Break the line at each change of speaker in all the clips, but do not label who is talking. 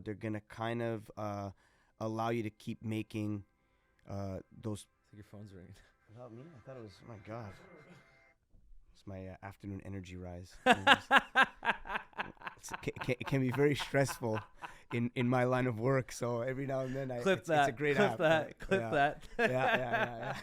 but they're gonna kind of allow you to keep making those.
I think your phone's ringing.
Without me, I thought it was. Oh my God, it's my afternoon energy rise. It can be very stressful in my line of work. So every now and then, it's a great
clip
app.
that. Clip
yeah.
that.
Yeah.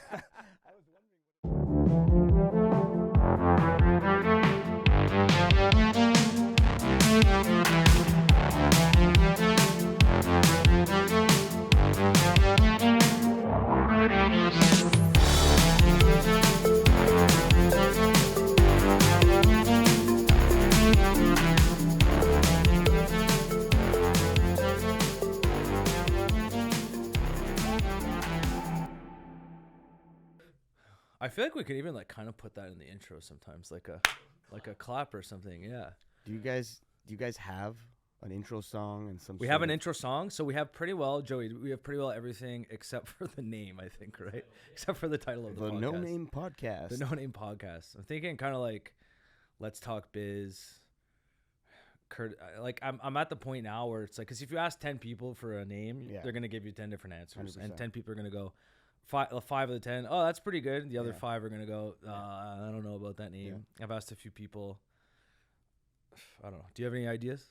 I feel like we could even like kind of put that in the intro sometimes, like a clap or something. Yeah.
Do you guys have an intro song and some?
We have an intro song, so we have pretty well, Joey. We have pretty well everything except for the name, I think, right? Except for the title of the podcast.
No Name Podcast.
The No Name Podcast. I'm thinking kind of like, Let's Talk Biz. Kurt, like I'm at the point now where it's like, because if you ask 10 people for a name, they're gonna give you 10 different answers, 100%. And 10 people are gonna go. Five of the 10, oh, that's pretty good. The other 5 are gonna go, I don't know about that name. Yeah. I've asked a few people. I don't know. Do you have any ideas?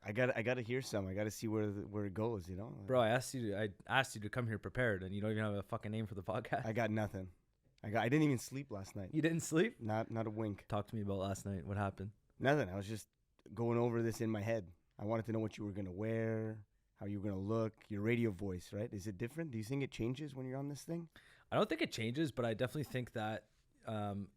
I gotta hear some. I gotta see where it goes. You know,
bro. I asked you to come here prepared, and you don't even have a fucking name for the podcast.
I got nothing. I didn't even sleep last night.
You didn't sleep?
Not a wink.
Talk to me about last night. What happened?
Nothing. I was just going over this in my head. I wanted to know what you were gonna wear, how you were gonna look, your radio voice, right? Is it different? Do you think it changes when you're on this thing?
I don't think it changes, but I definitely think that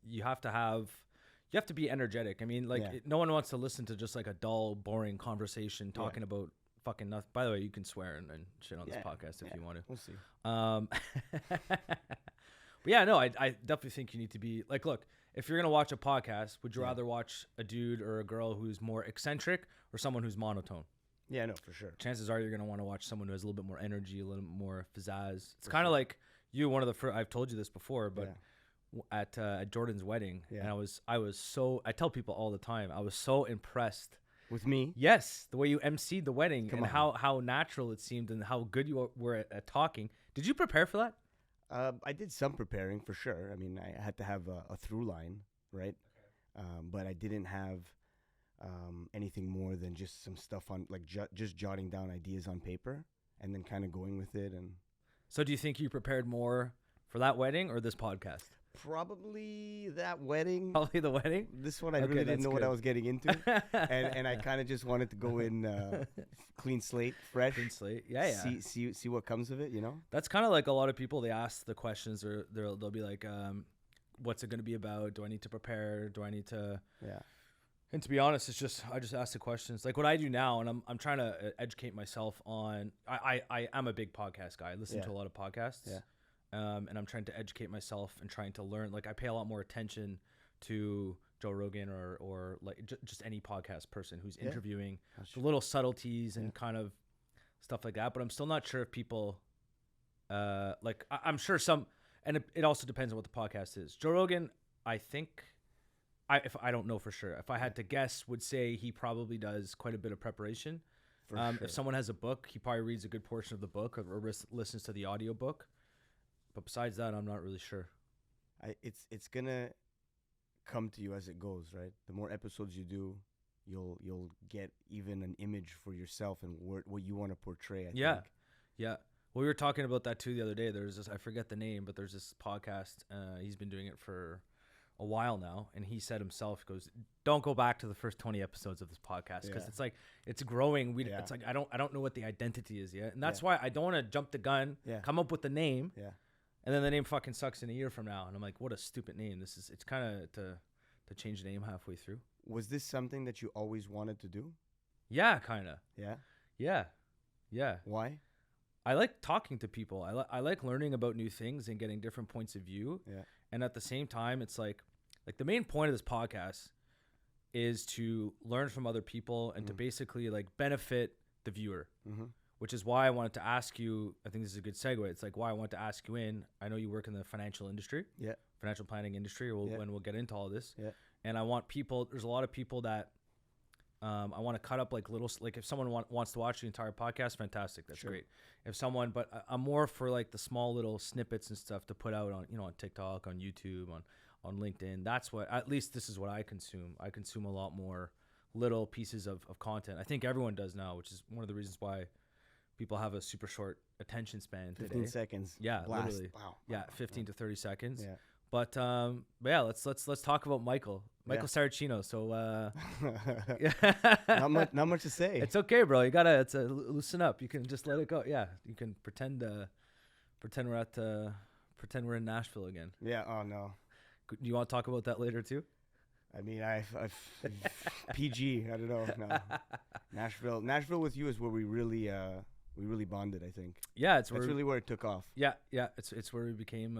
you have to be energetic. I mean, like no one wants to listen to just like a dull, boring conversation talking about fucking nothing. By the way, you can swear and shit on this podcast if you want to.
We'll see.
But yeah, no, I definitely think you need to be like, look, if you're gonna watch a podcast, would you rather watch a dude or a girl who's more eccentric or someone who's monotone?
Yeah, no, for sure.
Chances are you're going to want to watch someone who has a little bit more energy, a little more pizzazz. It's kind of like you, one of the first, I've told you this before, but at Jordan's wedding, and I tell people all the time, I was so impressed.
With me?
Yes, the way you emceed the wedding and how natural it seemed and how good you were at talking. Did you prepare for that?
I did some preparing for sure. I mean, I had to have a through line, right? Okay. But I didn't have anything more than just some stuff on like just jotting down ideas on paper and then kind of going with it. And
so do you think you prepared more for that wedding or this podcast?
Probably that wedding.
Probably the wedding.
This one I really didn't know what I was getting into, and I kind of just wanted to go in clean slate, fresh.
Clean slate. Yeah.
See what comes of it. You know.
That's kind of like a lot of people. They ask the questions, or they'll be like, "What's it going to be about? Do I need to prepare? Do I need to?"
Yeah.
And to be honest, I just ask the questions. Like what I do now, and I'm trying to educate myself on. I'm a big podcast guy. I listen to a lot of podcasts.
Yeah.
And I'm trying to educate myself and trying to learn. Like I pay a lot more attention to Joe Rogan or like just any podcast person who's interviewing, the little subtleties and kind of stuff like that. But I'm still not sure if people, I'm sure some, and it also depends on what the podcast is. Joe Rogan, I think, if I don't know for sure, if I had to guess, would say he probably does quite a bit of preparation. For sure. If someone has a book, he probably reads a good portion of the book or listens to the audio book. But besides that, I'm not really sure.
It's gonna come to you as it goes, right? The more episodes you do, you'll get even an image for yourself and what you want to portray. I think.
Yeah. Well, we were talking about that too the other day. There's this, I forget the name, but there's this podcast. He's been doing it for a while now, and he said himself, he goes, "Don't go back to the first 20 episodes of this podcast because it's like it's growing. It's like I don't know what the identity is yet, and that's why I don't want to jump the gun. Come up with the name." Yeah. And then the name fucking sucks in a year from now. And I'm like, what a stupid name. It's kind of to change the name halfway through.
Was this something that you always wanted to do?
Yeah, kind of. Yeah.
Why?
I like talking to people. I like learning about new things and getting different points of view.
Yeah.
And at the same time, it's like the main point of this podcast is to learn from other people and to basically like benefit the viewer. Mm-hmm. Which is why I wanted to ask you, I think this is a good segue. It's like why I want to ask you in. I know you work in the financial industry, financial planning industry, when we'll get into all this. Yeah. And I want people, there's a lot of people that I want to cut up like little, like if someone wants to watch the entire podcast, fantastic. That's great. If someone, but I'm more for like the small little snippets and stuff to put out on, on TikTok, on YouTube, on LinkedIn. That's what, at least this is what I consume. I consume a lot more little pieces of content. I think everyone does now, which is one of the reasons why people have a super short attention span today.
15 seconds.
Yeah,
blast.
literally.
Wow.
Yeah, 15 to 30 seconds.
Yeah.
But yeah, let's talk about Michael Saracino. So
not much to say.
It's okay, bro. You gotta loosen up. You can just let it go. Yeah, you can pretend we're in Nashville again.
Yeah. Oh no.
Do you want to talk about that later too?
I mean, I've PG. I don't know. No. Nashville with you is where we really bonded. I think.
Yeah,
that's really where it took off.
Yeah. It's where we became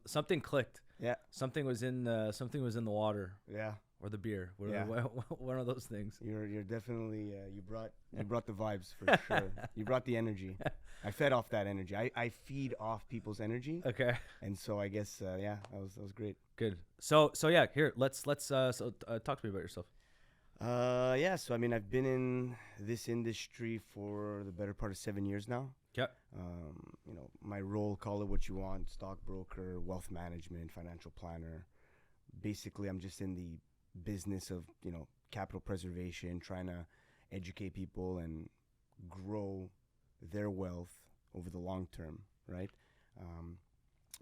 something clicked.
Yeah.
Something was in the water.
Yeah.
Or the beer. One of those things.
You're definitely you brought the vibes for sure. You brought the energy. I fed off that energy. I feed off people's energy.
Okay.
And so I guess that was great.
Good. So yeah, here let's talk to me about yourself.
Yeah. So I mean, I've been in this industry for the better part of 7 years now.
Yeah.
My role, call it what you want: stockbroker, wealth management, financial planner. Basically, I'm just in the business of capital preservation, trying to educate people and grow their wealth over the long term, right?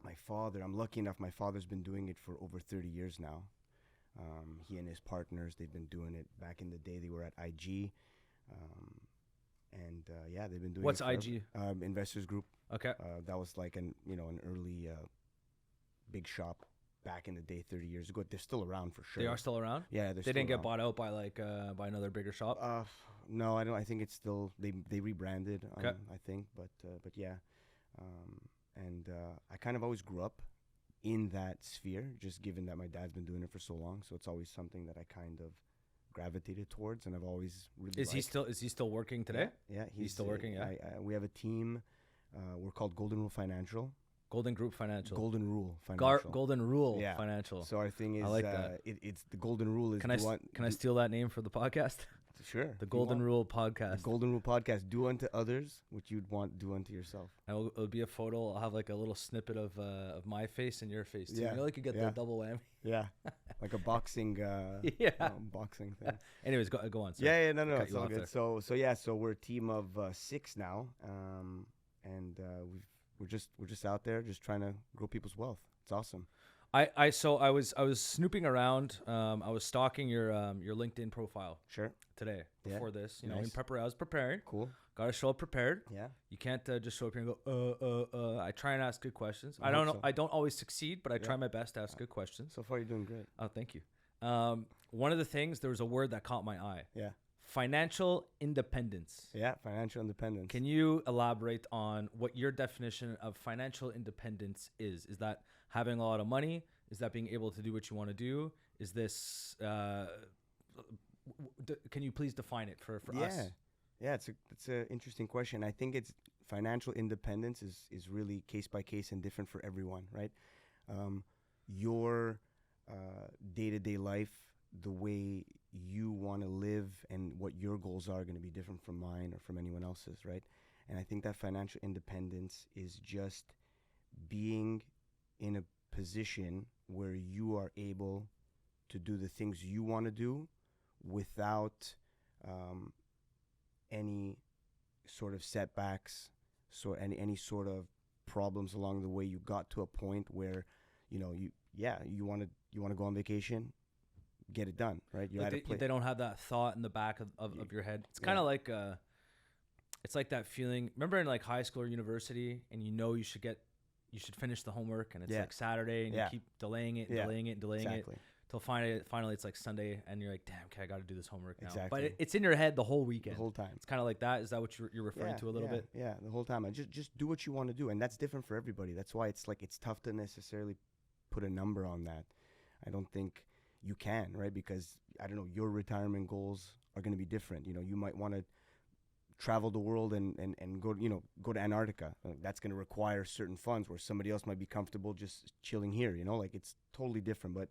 My father, I'm lucky enough, my father's been doing it for over 30 years now. He and his partners, they've been doing it. Back in the day, they were at IG. They've been doing
What's
it.
What's IG?
Investors Group.
Okay.
That was like an early big shop back in the day 30 years ago. They're still around for sure.
They are still around?
Yeah,
they didn't get bought out by by another bigger shop?
No, I don't. I think it's still they rebranded.
Okay.
I think, but yeah. I kind of always grew up in that sphere, just given that my dad's been doing it for so long. So it's always something that I kind of gravitated towards, and I've always really.
Is he still working today?
Yeah,
he's still working. Yeah.
We have a team. We're called Golden Rule Financial.
Golden Group Financial.
Golden Rule Financial.
Golden Rule Financial.
So our thing is,
I like that.
It's the Golden Rule is.
Can I steal that name for the podcast?
Sure.
The Golden Rule Podcast.
The Golden Rule Podcast. Do unto others what you'd want do unto yourself.
And it'll be a photo. I'll have like a little snippet of my face and your face too.
Yeah.
You get the double whammy.
Yeah. Like a boxing boxing thing.
Anyways, go on.
Sorry. Yeah, no, it's all good. So we're a team of 6 now. We're just out there just trying to grow people's wealth. It's awesome.
I was snooping around. I was stalking your LinkedIn profile.
Sure.
Today before this,
nice.
In prepper, I was prepared.
Cool.
Got to show up prepared.
Yeah.
You can't just show up here and go. I try and ask good questions. I don't know. So. I don't always succeed, but I try my best to ask good questions.
So far, you're doing great.
Oh, thank you. One of the things, there was a word that caught my eye.
Yeah.
Financial independence.
Yeah, financial independence.
Can you elaborate on what your definition of financial independence is? Is that having a lot of money? Is that being able to do what you want to do? Is this? Can you please define it for us?
Yeah, it's a interesting question. I think it's financial independence is really case by case and different for everyone, right? Your day-to-day life, the way you want to live and what your goals are going to be different from mine or from anyone else's, right? And I think that financial independence is just being in a position where you are able to do the things you want to do without any sort of setbacks, any sort of problems along the way. You got to a point where you want to go on vacation, get it done, right? You're at a place.
They don't have that thought in the back of your head. It's kind of like it's like that feeling. Remember in like high school or university, and you should finish the homework, and it's like Saturday, and you keep delaying it,
exactly.
Till finally it's like Sunday, and you're like, damn, okay, I got to do this homework now.
Exactly.
But it's in your head the whole weekend,
the whole time.
It's kind of like that. Is that what you're referring to a little bit?
Yeah, the whole time. I just do what you want to do, and that's different for everybody. That's why it's tough to necessarily put a number on that. I don't think you can, right? Because I don't know, your retirement goals are going to be different. You might want to travel the world and go to Antarctica. That's going to require certain funds, where somebody else might be comfortable just chilling here. Like it's totally different. But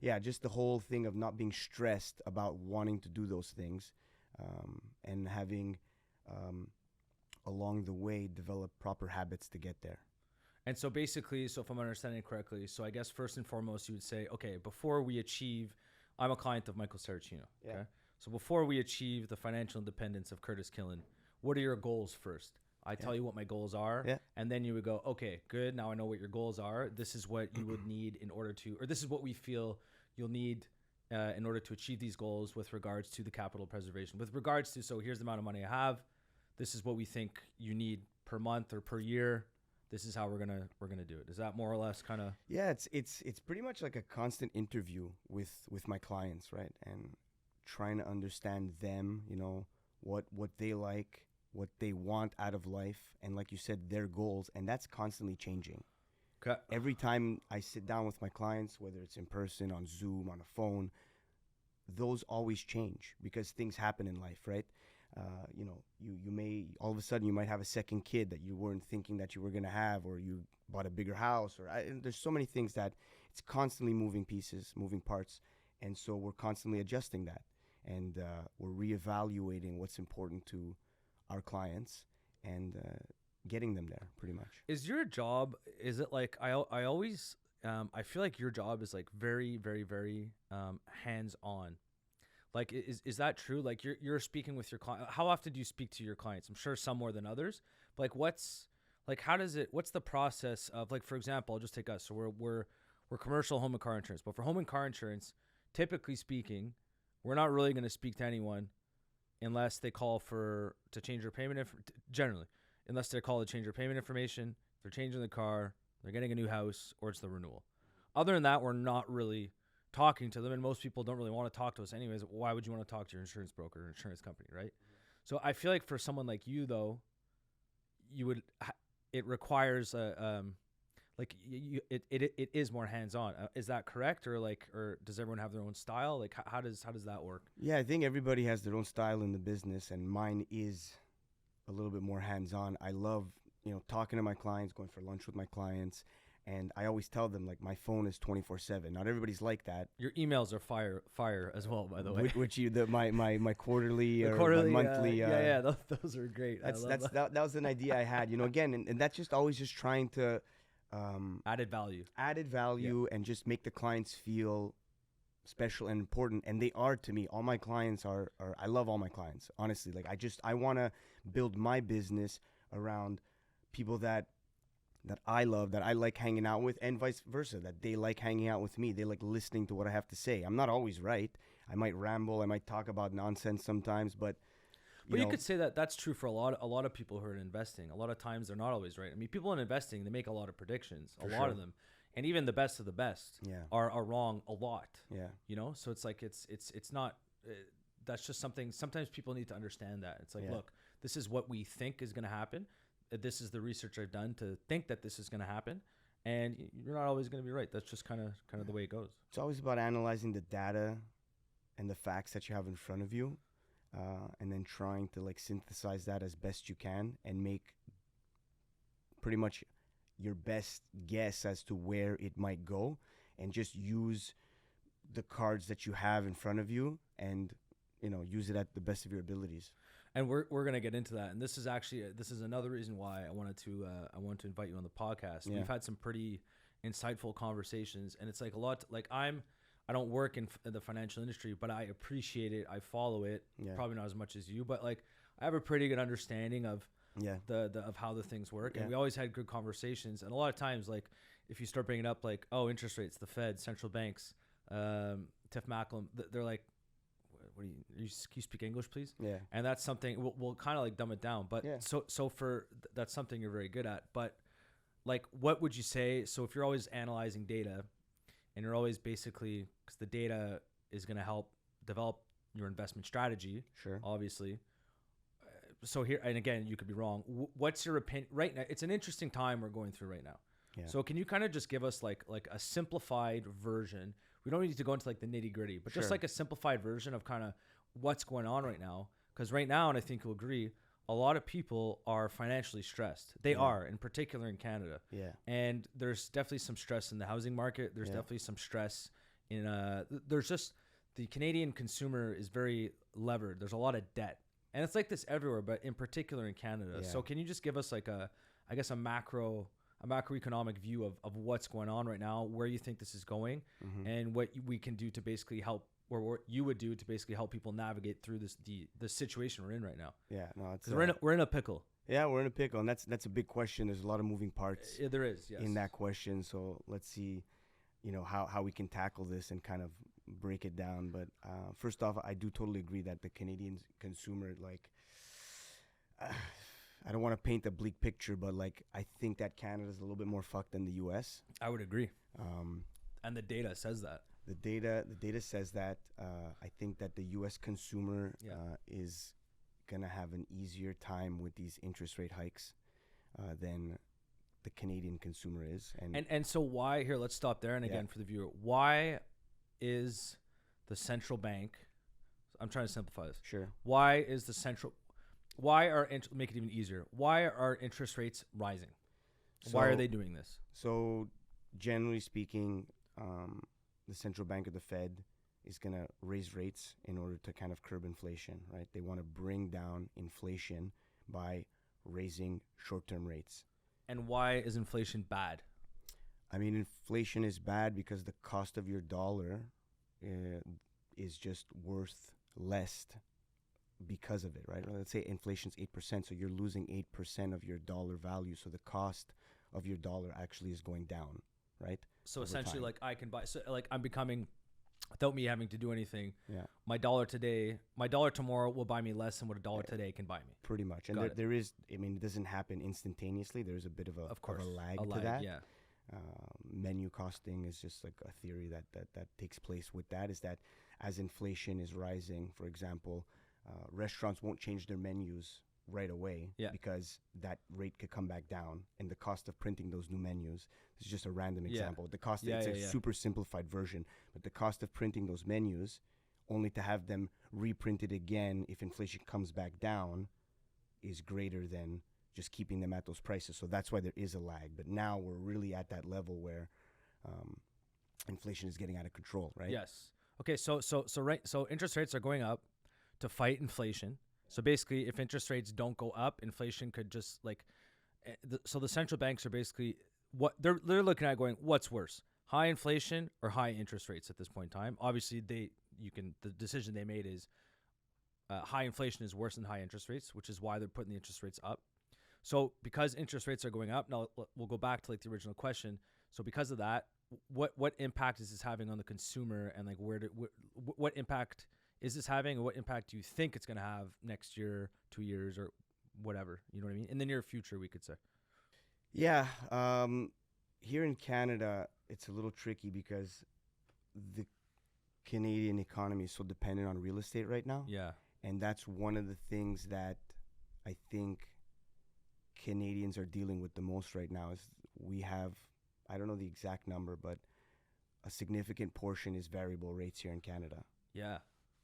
yeah, just the whole thing of not being stressed about wanting to do those things, and having along the way develop proper habits to get there.
And so basically, so if I'm understanding correctly, so I guess first and foremost, you would say, okay, before we achieve, I'm a client of Michael Saracino.
Yeah.
Okay. So before we achieve the financial independence of Curtis Killen, what are your goals first? I tell you what my goals are.
Yeah.
And then you would go, okay, good. Now I know what your goals are. This is what you would need in order to, or this is what we feel you'll need in order to achieve these goals with regards to the capital preservation. With regards to, so here's the amount of money I have. This is what we think you need per month or per year. This is how we're gonna do it. Is that more or less kind of?
Yeah, it's pretty much like a constant interview with my clients, right? And trying to understand them, you know, what they like, what they want out of life, and like you said, their goals, and that's constantly changing.
Okay.
Every time I sit down with my clients, whether it's in person, on Zoom, on a phone, those always change because things happen in life, right? You know, you may all of a sudden you might have a second kid that you weren't thinking that you were gonna have, or you bought a bigger house, or and there's so many things that it's constantly moving pieces, moving parts, and so we're constantly adjusting that, and we're reevaluating what's important to our clients and getting them there, pretty much.
Is your job? Is it like I always I feel like your job is like very very very hands on. Like, is that true? Like, you're speaking with your client. How often do you speak to your clients? I'm sure some more than others. But like, what's the process of, like, for example, I'll just take us. So we're commercial home and car insurance. But for home and car insurance, typically speaking, we're not really going to speak to anyone unless they call to change their payment, generally, unless they call to change their payment information, they're changing the car, they're getting a new house, or it's the renewal. Other than that, we're not really talking to them, and most people don't really want to talk to us anyways. Why would you want to talk to your insurance broker or insurance company, right? Mm-hmm. So I feel like for someone like you, though, it requires it is more hands-on. Is that correct, or does everyone have their own style? Like, how does that work?
Yeah, I think everybody has their own style in the business, and mine is a little bit more hands-on. I love, you know, talking to my clients, going for lunch with my clients. And I always tell them, like, my phone is 24/7. Not everybody's like that.
Your emails are fire as well, by the way.
Which my quarterly
or
my monthly.
Those are great.
That was an idea I had. You know, again, and that's just always just trying to
added value,
and just make the clients feel special and important. And they are to me. All my clients are. I love all my clients. Honestly, like I want to build my business around people that I love, that I like hanging out with, and vice versa, that they like hanging out with me. They like listening to what I have to say. I'm not always right. I might ramble. I might talk about nonsense sometimes, but
you could say that that's true for a lot of people who are in investing. A lot of times they're not always right. I mean, people in investing, they make a lot of predictions, a lot of them, and even the best of the best are wrong a lot. Yeah, you know. So it's like it's not. That's just something. Sometimes people need to understand that. It's like, look, this is what we think is going to happen. This is the research I've done to think that this is going to happen, and you're not always going to be right. That's just kind of the way it goes.
It's always about analyzing the data and the facts that you have in front of you, and then trying to like synthesize that as best you can and make pretty much your best guess as to where it might go, and just use the cards that you have in front of you and, you know, use it at the best of your abilities.
And we're going to get into that. And this is another reason why I wanted to invite you on the podcast. Yeah. We've had some pretty insightful conversations, and it's like a lot, like I don't work in the financial industry, but I appreciate it. I follow it, probably not as much as you, but like I have a pretty good understanding of of how the things work. And we always had good conversations. And a lot of times, like if you start bringing up like, oh, interest rates, the Fed, central banks, Tiff Macklem, they're like, what do you speak English, please? Yeah. And that's something we'll kind of like dumb it down, but that's something you're very good at. But like, what would you say? So if you're always analyzing data, and you're always basically, because the data is going to help develop your investment strategy, obviously. So here, and again, you could be wrong. What's your opinion right now? It's an interesting time we're going through right now. Yeah. So can you kind of just give us like a simplified version? We don't need to go into like the nitty gritty, but just like a simplified version of kind of what's going on right now. Because right now, and I think you'll agree, a lot of people are financially stressed. They are, in particular in Canada. Yeah. And there's definitely some stress in the housing market. There's definitely some stress there's just the Canadian consumer is very levered. There's a lot of debt, and it's like this everywhere, but in particular in Canada.
Yeah.
So can you just give us like a macroeconomic view of what's going on right now, where you think this is going, and what we can do to basically help, or what you would do to basically help people navigate through the situation we're in right now?
Yeah, no, it's
we're in a pickle.
Yeah, we're in a pickle, and that's a big question. There's a lot of moving parts.
Yeah, there is, yes.
In that question. So let's see, how we can tackle this and kind of break it down. But first off, I do totally agree that the Canadian consumer, I don't want to paint a bleak picture, but I think that Canada's a little bit more fucked than the U.S.
I would agree. And the data says that.
The data says that. I think that the U.S. consumer is gonna have an easier time with these interest rate hikes than the Canadian consumer is.
And so why, here, let's stop there. And again, for the viewer, why is the central bank, I'm trying to simplify this.
Sure.
Make it even easier. Why are interest rates rising? Why are they doing this?
So generally speaking, the central bank of the Fed is going to raise rates in order to kind of curb inflation, right? They want to bring down inflation by raising short-term rates.
And why is inflation bad?
I mean, inflation is bad because the cost of your dollar is just worth less because of it, right? Let's say inflation's 8%, so you're losing 8% of your dollar value. So the cost of your dollar actually is going down, right?
So essentially, I can buy, I'm becoming, without me having to do anything, my dollar tomorrow will buy me less than what a dollar today can buy me.
Pretty much. And there is, it doesn't happen instantaneously. There's a bit of a lag to that.
Yeah.
Menu costing is just like a theory that takes place with that, is that as inflation is rising, for example, restaurants won't change their menus right away because that rate could come back down, and the cost of printing those new menus is just a random example. The cost, it's a super simplified version, but the cost of printing those menus only to have them reprinted again if inflation comes back down is greater than just keeping them at those prices. So that's why there is a lag. But now we're really at that level where inflation is getting out of control, right?
Yes. Okay. So interest rates are going up to fight inflation. So basically, if interest rates don't go up, inflation could just so the central banks are basically what they're looking at, going, what's worse, high inflation or high interest rates at this point in time? Obviously, the decision they made is high inflation is worse than high interest rates, which is why they're putting the interest rates up. So because interest rates are going up, now we'll go back to the original question. So because of that, what impact is this having on the consumer, and what impact is this having, and what impact do you think it's going to have next year, 2 years, or whatever, you know what I mean? In the near future, we could say.
Yeah. Here in Canada, it's a little tricky because the Canadian economy is so dependent on real estate right now.
Yeah.
And that's one of the things that I think Canadians are dealing with the most right now, is we have, I don't know the exact number, but a significant portion is variable rates here in Canada.
Yeah.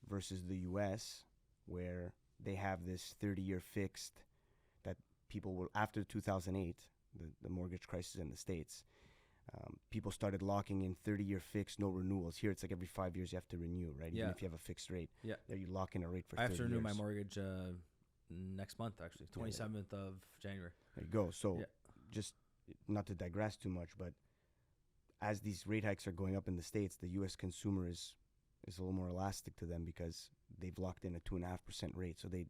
Versus the U.S., where they have this 30-year fixed that people were, after 2008, the mortgage crisis in the States, people started locking in 30-year fixed, no renewals. Here, it's like every 5 years you have to renew, right? Even if you have a fixed rate. Yeah. There you lock in a rate for 30 years.
I have to renew my mortgage next month, actually, 27th of January.
There you go. So just not to digress too much, but as these rate hikes are going up in the States, the U.S. consumer is a little more elastic to them because they've locked in a 2.5% rate, so they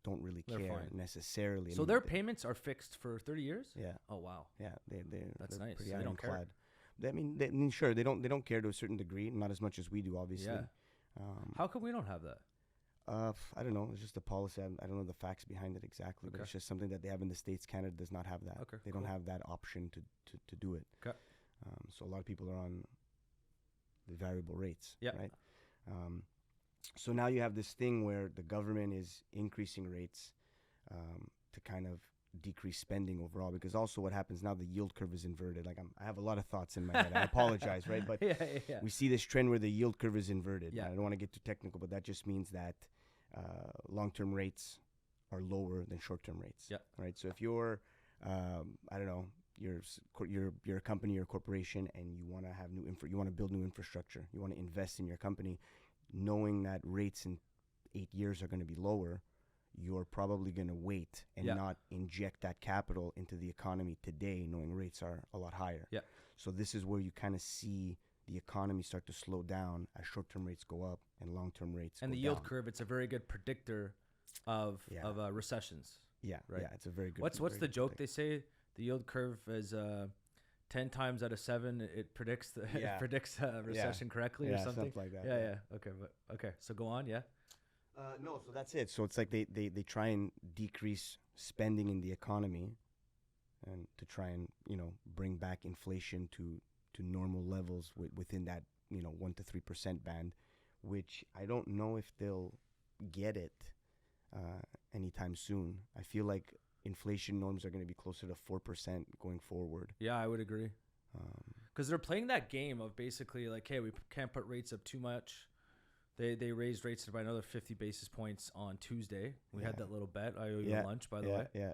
don't really care necessarily.
So their payments are fixed for 30 years?
Yeah.
Oh wow.
Yeah,
that's nice.
Pretty
they don't care.
I mean, sure, they don't care to a certain degree, not as much as we do, obviously.
Yeah. How come we don't have that?
I don't know. It's just a policy. I don't know the facts behind it exactly, but it's just something that they have in the States. Canada does not have that.
Okay,
they don't have that option to do it.
Okay.
So a lot of people are on the variable rates.
Yeah.
Right. So now you have this thing where the government is increasing rates to kind of decrease spending overall, because also what happens now, the yield curve is inverted. I have a lot of thoughts in my head. I apologize, right? But we see this trend where the yield curve is inverted.
Yeah.
I don't want to get too technical, but that just means that long-term rates are lower than short-term rates.
Yeah.
Right. So if you're, I don't know, you're a company or a corporation, and you want to have you want to build new infrastructure. You want to invest in your company, knowing that rates in 8 years are going to be lower. You're probably going to wait and not inject that capital into the economy today, knowing rates are a lot higher.
Yeah.
So this is where you kind of see the economy start to slow down as short-term rates go up and long-term rates
and
go
the yield
down.
curve, it's a very good predictor of recessions.
Yeah,
right.
Yeah, it's a very good.
What's the joke they say? The yield curve is 10 times out of 7 it predicts it predicts a recession correctly or something
like that.
Yeah. Okay. So go on. Yeah.
No, so that's it. So it's like they try and decrease spending in the economy, and to try and bring back inflation to normal levels within that 1 to 3% band, which I don't know if they'll get it anytime soon. I feel like inflation norms are going to be closer to 4% going forward.
Yeah, I would agree. Because they're playing that game of basically like, hey, we can't put rates up too much. They raised rates by another 50 basis points on Tuesday. We had that little bet. I owe you lunch, by the way.
Yeah.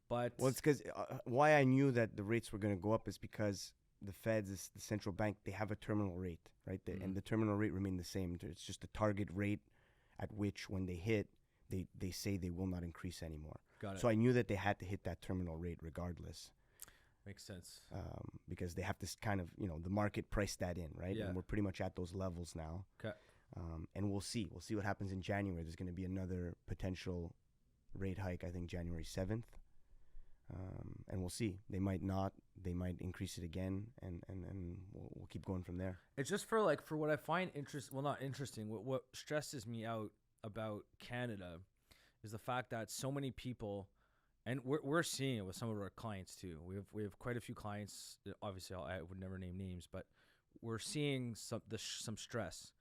But
well, it's because why I knew that the rates were going to go up is because the Feds, the central bank, they have a terminal rate, right? And the terminal rate remained the same. It's just a target rate at which, when they hit, they say they will not increase anymore.
Got it.
So I knew that they had to hit that terminal rate regardless.
Makes sense.
Because they have to kind of, the market priced that in, right?
Yeah.
And we're pretty much at those levels now.
Okay.
And we'll see. We'll see what happens in January. There's going to be another potential rate hike, I think January 7th. And we'll see. They might not. They might increase it again, and we'll keep going from there.
It's just for what I find not interesting. What stresses me out about Canada is the fact that so many people, and we're seeing it with some of our clients too. We have quite a few clients. Obviously, I would never name names, but we're seeing some stress,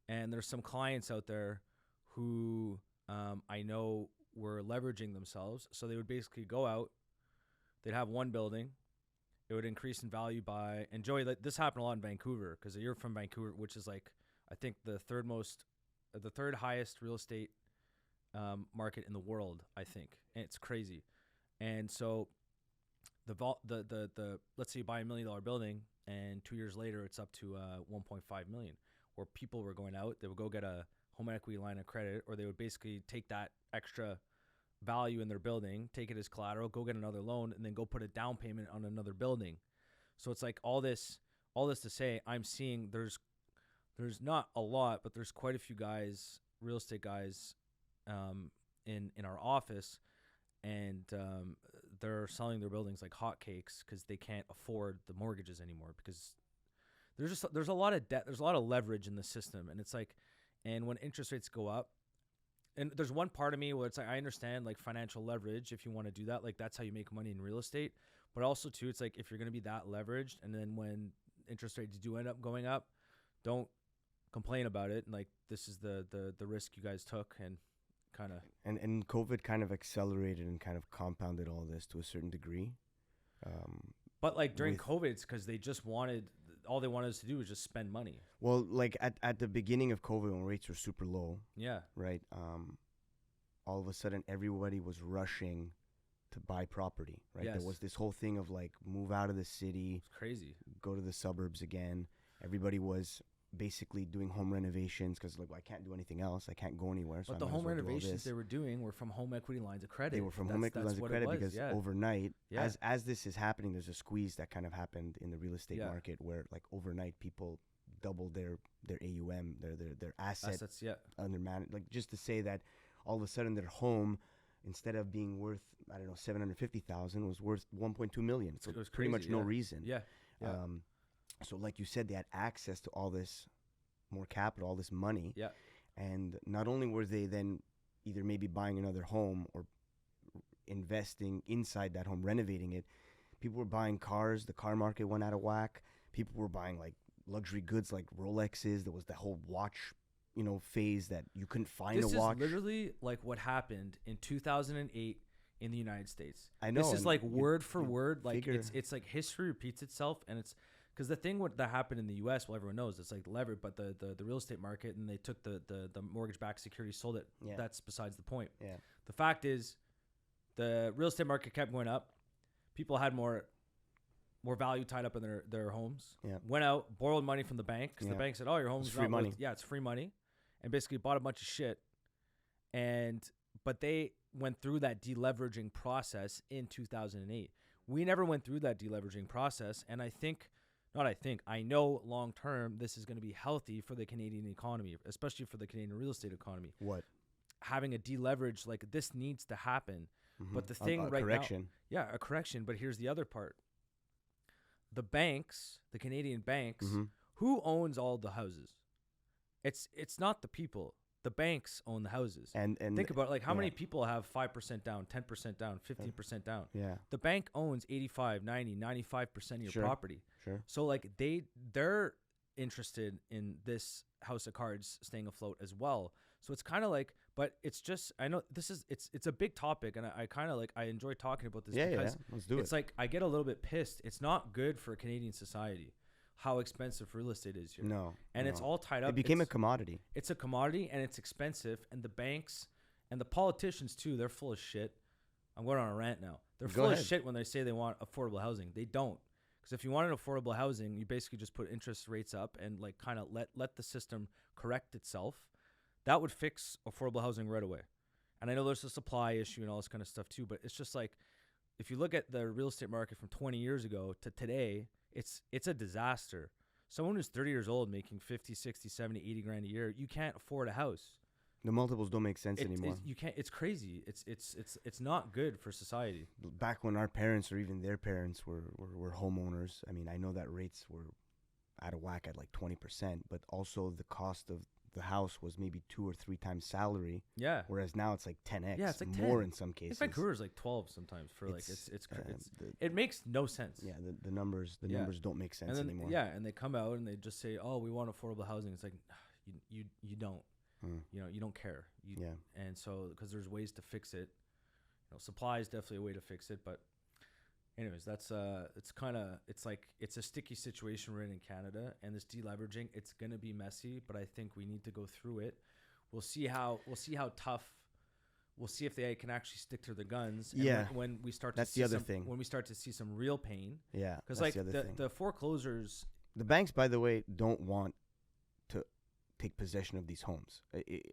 and there's some clients out there who I know were leveraging themselves. So they would basically go out. They'd have one building. It would increase in value by, and Joey, this happened a lot in Vancouver, because you're from Vancouver, which is like, I think the third highest real estate market in the world, I think. And it's crazy. And so the let's say you buy $1 million building, and 2 years later it's up to 1.5 million, where people were going out, they would go get a home equity line of credit, or they would basically take that extra value in their building, take it as collateral, go get another loan, and then go put a down payment on another building. So it's like all this to say, I'm seeing there's not a lot, but there's quite a few guys, real estate guys, in our office, and they're selling their buildings like hotcakes because they can't afford the mortgages anymore, because there's a lot of debt, there's a lot of leverage in the system, and it's like, and when interest rates go up. And there's one part of me where it's like, I understand like financial leverage. If you want to do that, like that's how you make money in real estate. But also too, it's like, if you're going to be that leveraged, and then when interest rates do end up going up, don't complain about it. And like, this is the risk you guys took, and kind of.
And COVID kind of accelerated and kind of compounded all this to a certain degree.
But like during COVID, it's because all they wanted us to do was just spend money.
Well, like at the beginning of COVID, when rates were super low, right? All of a sudden, everybody was rushing to buy property, right?
Yes.
There was this whole thing of like, move out of the city,
it's crazy,
go to the suburbs again. Everybody was basically doing home renovations because like, well, I can't do anything else. I can't go anywhere. So
but the home renovations they were doing were from home equity lines of credit.
They were from home equity lines of credit because overnight, as this is happening, there's a squeeze that kind of happened in the real estate market, where like overnight people doubled their AUM, their assets under management. Like, just to say that all of a sudden their home, instead of being worth, I don't know, $750,000, was worth $1.2 million. So it was pretty much no reason. So like you said, they had access to all this more capital, all this money.
Yeah.
And not only were they then either maybe buying another home or investing inside that home, renovating it, people were buying cars. The car market went out of whack. People were buying like luxury goods like Rolexes. There was the whole watch, phase that you couldn't find a watch.
This is literally like what happened in 2008 in the United States.
I know.
This is like word for word. Like it's like history repeats itself, and it's because the thing that happened in the U.S., well, everyone knows it's like levered, but the real estate market, and they took the mortgage-backed security, sold it. Yeah. That's besides the point.
Yeah.
The fact is, the real estate market kept going up. People had more more value tied up in their homes.
Yeah.
Went out, borrowed money from the bank because the bank said, "Oh, your home's
free money."
Yeah, it's free money, and basically bought a bunch of shit. But they went through that deleveraging process in 2008. We never went through that deleveraging process, and I know long term this is going to be healthy for the Canadian economy, especially for the Canadian real estate economy.
What?
Having a deleverage, like this needs to happen. Mm-hmm. But the thing
a correction.
Now, a correction. But here's the other part. The banks, the Canadian banks, who owns all the houses? It's not the people. The banks own the houses. And think about like how many people have 5% down, 10% down, 15% down.
Yeah.
The bank owns 85, 90, 95% of your property.
Sure.
So like they're interested in this house of cards staying afloat as well. So it's kind of like, but it's just, I know this is, it's a big topic, and I kind of like, I enjoy talking about this because
let's do it.
It's like, I get a little bit pissed. It's not good for Canadian society how expensive real estate is here.
No.
And it's all tied up.
It became a commodity.
It's a commodity, and it's expensive, and the banks and the politicians too, they're full of shit. I'm going on a rant now. They're full of shit when they say they want affordable housing. They don't. Because if you wanted affordable housing, you basically just put interest rates up and like kind of let the system correct itself. That would fix affordable housing right away. And I know there's a supply issue and all this kind of stuff too, but it's just like, if you look at the real estate market from 20 years ago to today, it's a disaster. Someone who's 30 years old making 50, 60, 70, 80 grand a year, you can't afford a house.
The multiples don't make sense anymore.
You can't. It's crazy. It's not good for society.
Back when our parents or even their parents were homeowners, I mean, I know that rates were out of whack at like 20%, but also the cost of the house was maybe 2 or 3 times salary.
Yeah.
Whereas now it's like 10x.
Yeah, it's like
more
10.
in some cases.
Vancouver's like 12 sometimes for it makes no sense.
Yeah, the numbers don't make sense anymore.
Yeah, and they come out and they just say, "Oh, we want affordable housing." It's like you don't. You know, you don't care. And so because there's ways to fix it. You know, supply is definitely a way to fix it, but anyways, that's it's a sticky situation we're in Canada, and this deleveraging, it's gonna be messy, but I think we need to go through it. We'll see how tough. We'll see if they can actually stick to their guns. And when we start to see when we start to see some real pain.
Yeah.
Because like the foreclosures.
The banks, by the way, don't want to take possession of these homes.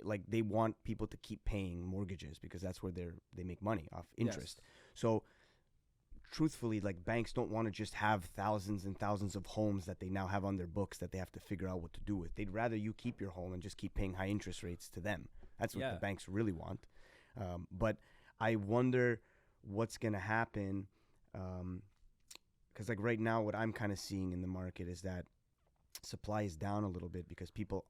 Like they want people to keep paying mortgages because that's where they make money off interest. Yes. So truthfully, like banks don't want to just have thousands and thousands of homes that they now have on their books that they have to figure out what to do with. They'd rather you keep your home and just keep paying high interest rates to them. That's what the banks really want. But I wonder what's going to happen because like right now what I'm kind of seeing in the market is that supply is down a little bit because people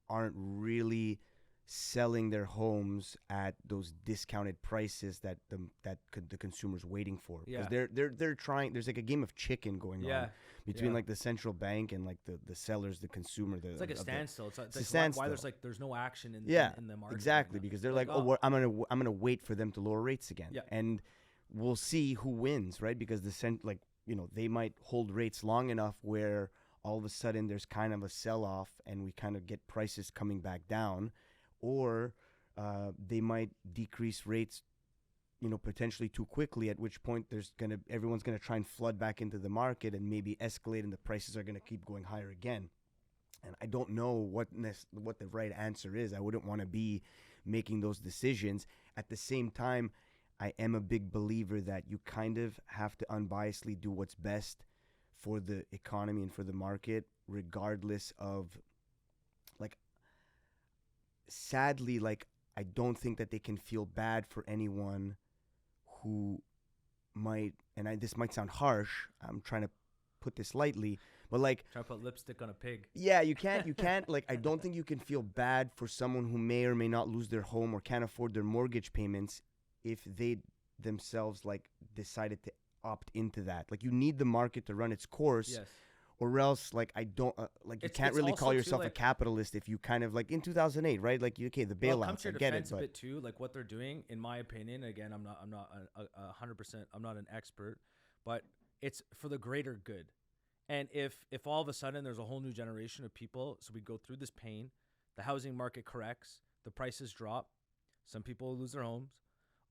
aren't really selling their homes at those discounted prices that the consumer's waiting for. Because they're trying. There's like a game of chicken going on between like the central bank and like the sellers, the consumer.
It's like a standstill.
It's a standstill.
Why there's no action in the market.
Exactly, because they're like, I'm gonna wait for them to lower rates again, and we'll see who wins, right? Because they might hold rates long enough where all of a sudden there's kind of a sell-off and we kind of get prices coming back down, or they might decrease rates, potentially too quickly, at which point everyone's gonna try and flood back into the market and maybe escalate, and the prices are gonna keep going higher again. And I don't know what the right answer is. I wouldn't want to be making those decisions. At the same time, I am a big believer that you kind of have to unbiasedly do what's best for the economy and for the market, regardless of, like, sadly, like, I don't think that they can feel bad for anyone who might, and this might sound harsh, I'm trying to put this lightly, but like,
try to put lipstick on a pig.
Yeah, you can't like, I don't think you can feel bad for someone who may or may not lose their home or can't afford their mortgage payments if they themselves like decided to opt into that. Like, you need the market to run its course. Yes. Or else, like, I don't you can't really call yourself a capitalist if you kind of, like, in 2008, right? Like, the bailouts, I get it, but
a bit too, like what they're doing, in my opinion. Again, I'm not 100%. I'm not an expert, but it's for the greater good. And if all of a sudden there's a whole new generation of people, so we go through this pain, the housing market corrects, the prices drop, some people lose their homes,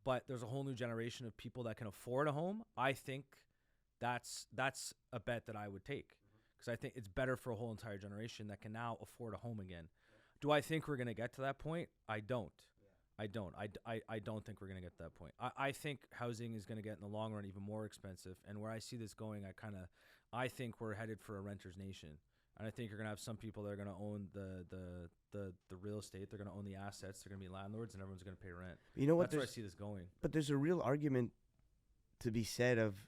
but there's a whole new generation of people that can afford a home. I think that's a bet that I would take, because I think it's better for a whole entire generation that can now afford a home again. Do I think we're gonna get to that point? I don't. I don't. I don't think we're gonna get to that point. I think housing is gonna get in the long run even more expensive. And where I see this going, I think we're headed for a renter's nation. And I think you're gonna have some people that are gonna own the real estate. They're gonna own the assets. They're gonna be landlords, and everyone's gonna pay rent.
You know what?
That's where I see this going.
But there's a real argument to be said of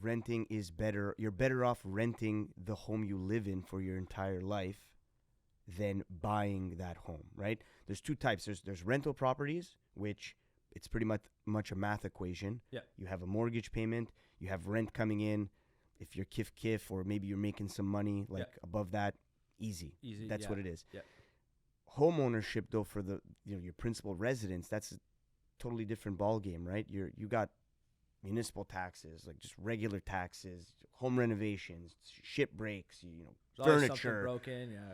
renting is better. You're better off renting the home you live in for your entire life than buying that home, right? There's two types. There's rental properties, which it's pretty much a math equation.
Yeah.
You have a mortgage payment, you have rent coming in. If you're kif, or maybe you're making some money above that, easy. That's what it is.
Yeah.
Home ownership, though, for your principal residence, that's a totally different ball game, right? You got municipal taxes, like just regular taxes, home renovations, ship breaks, furniture,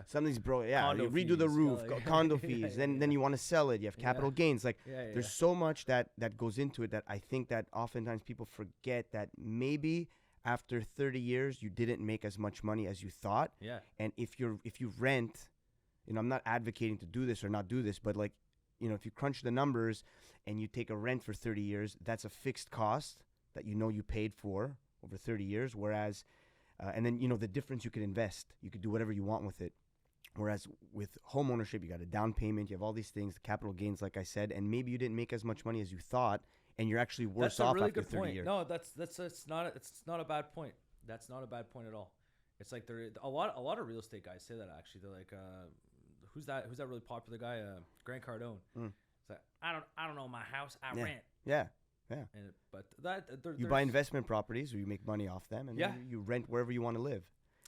something's broken, you redo the roof, condo fees, then you want to sell it, you have capital gains, there's so much that goes into it that I think that oftentimes people forget that maybe after 30 years you didn't make as much money as you thought. And if you rent, I'm not advocating to do this or not do this, but if you crunch the numbers and you take a rent for 30 years, that's a fixed cost that you paid for over 30 years. Whereas, and then, the difference you could invest. You could do whatever you want with it. Whereas with home ownership, you got a down payment, you have all these things, the capital gains, like I said, and maybe you didn't make as much money as you thought, and you're actually worse off after 30 years.
No, it's not a bad point. That's not a bad point at all. It's like a lot of real estate guys say that, actually. They're like, who's that really popular guy? Grant Cardone. It's like, I don't own my house. I rent.
Yeah.
And
you buy investment properties, or you make money off them, and then you rent wherever you want to live,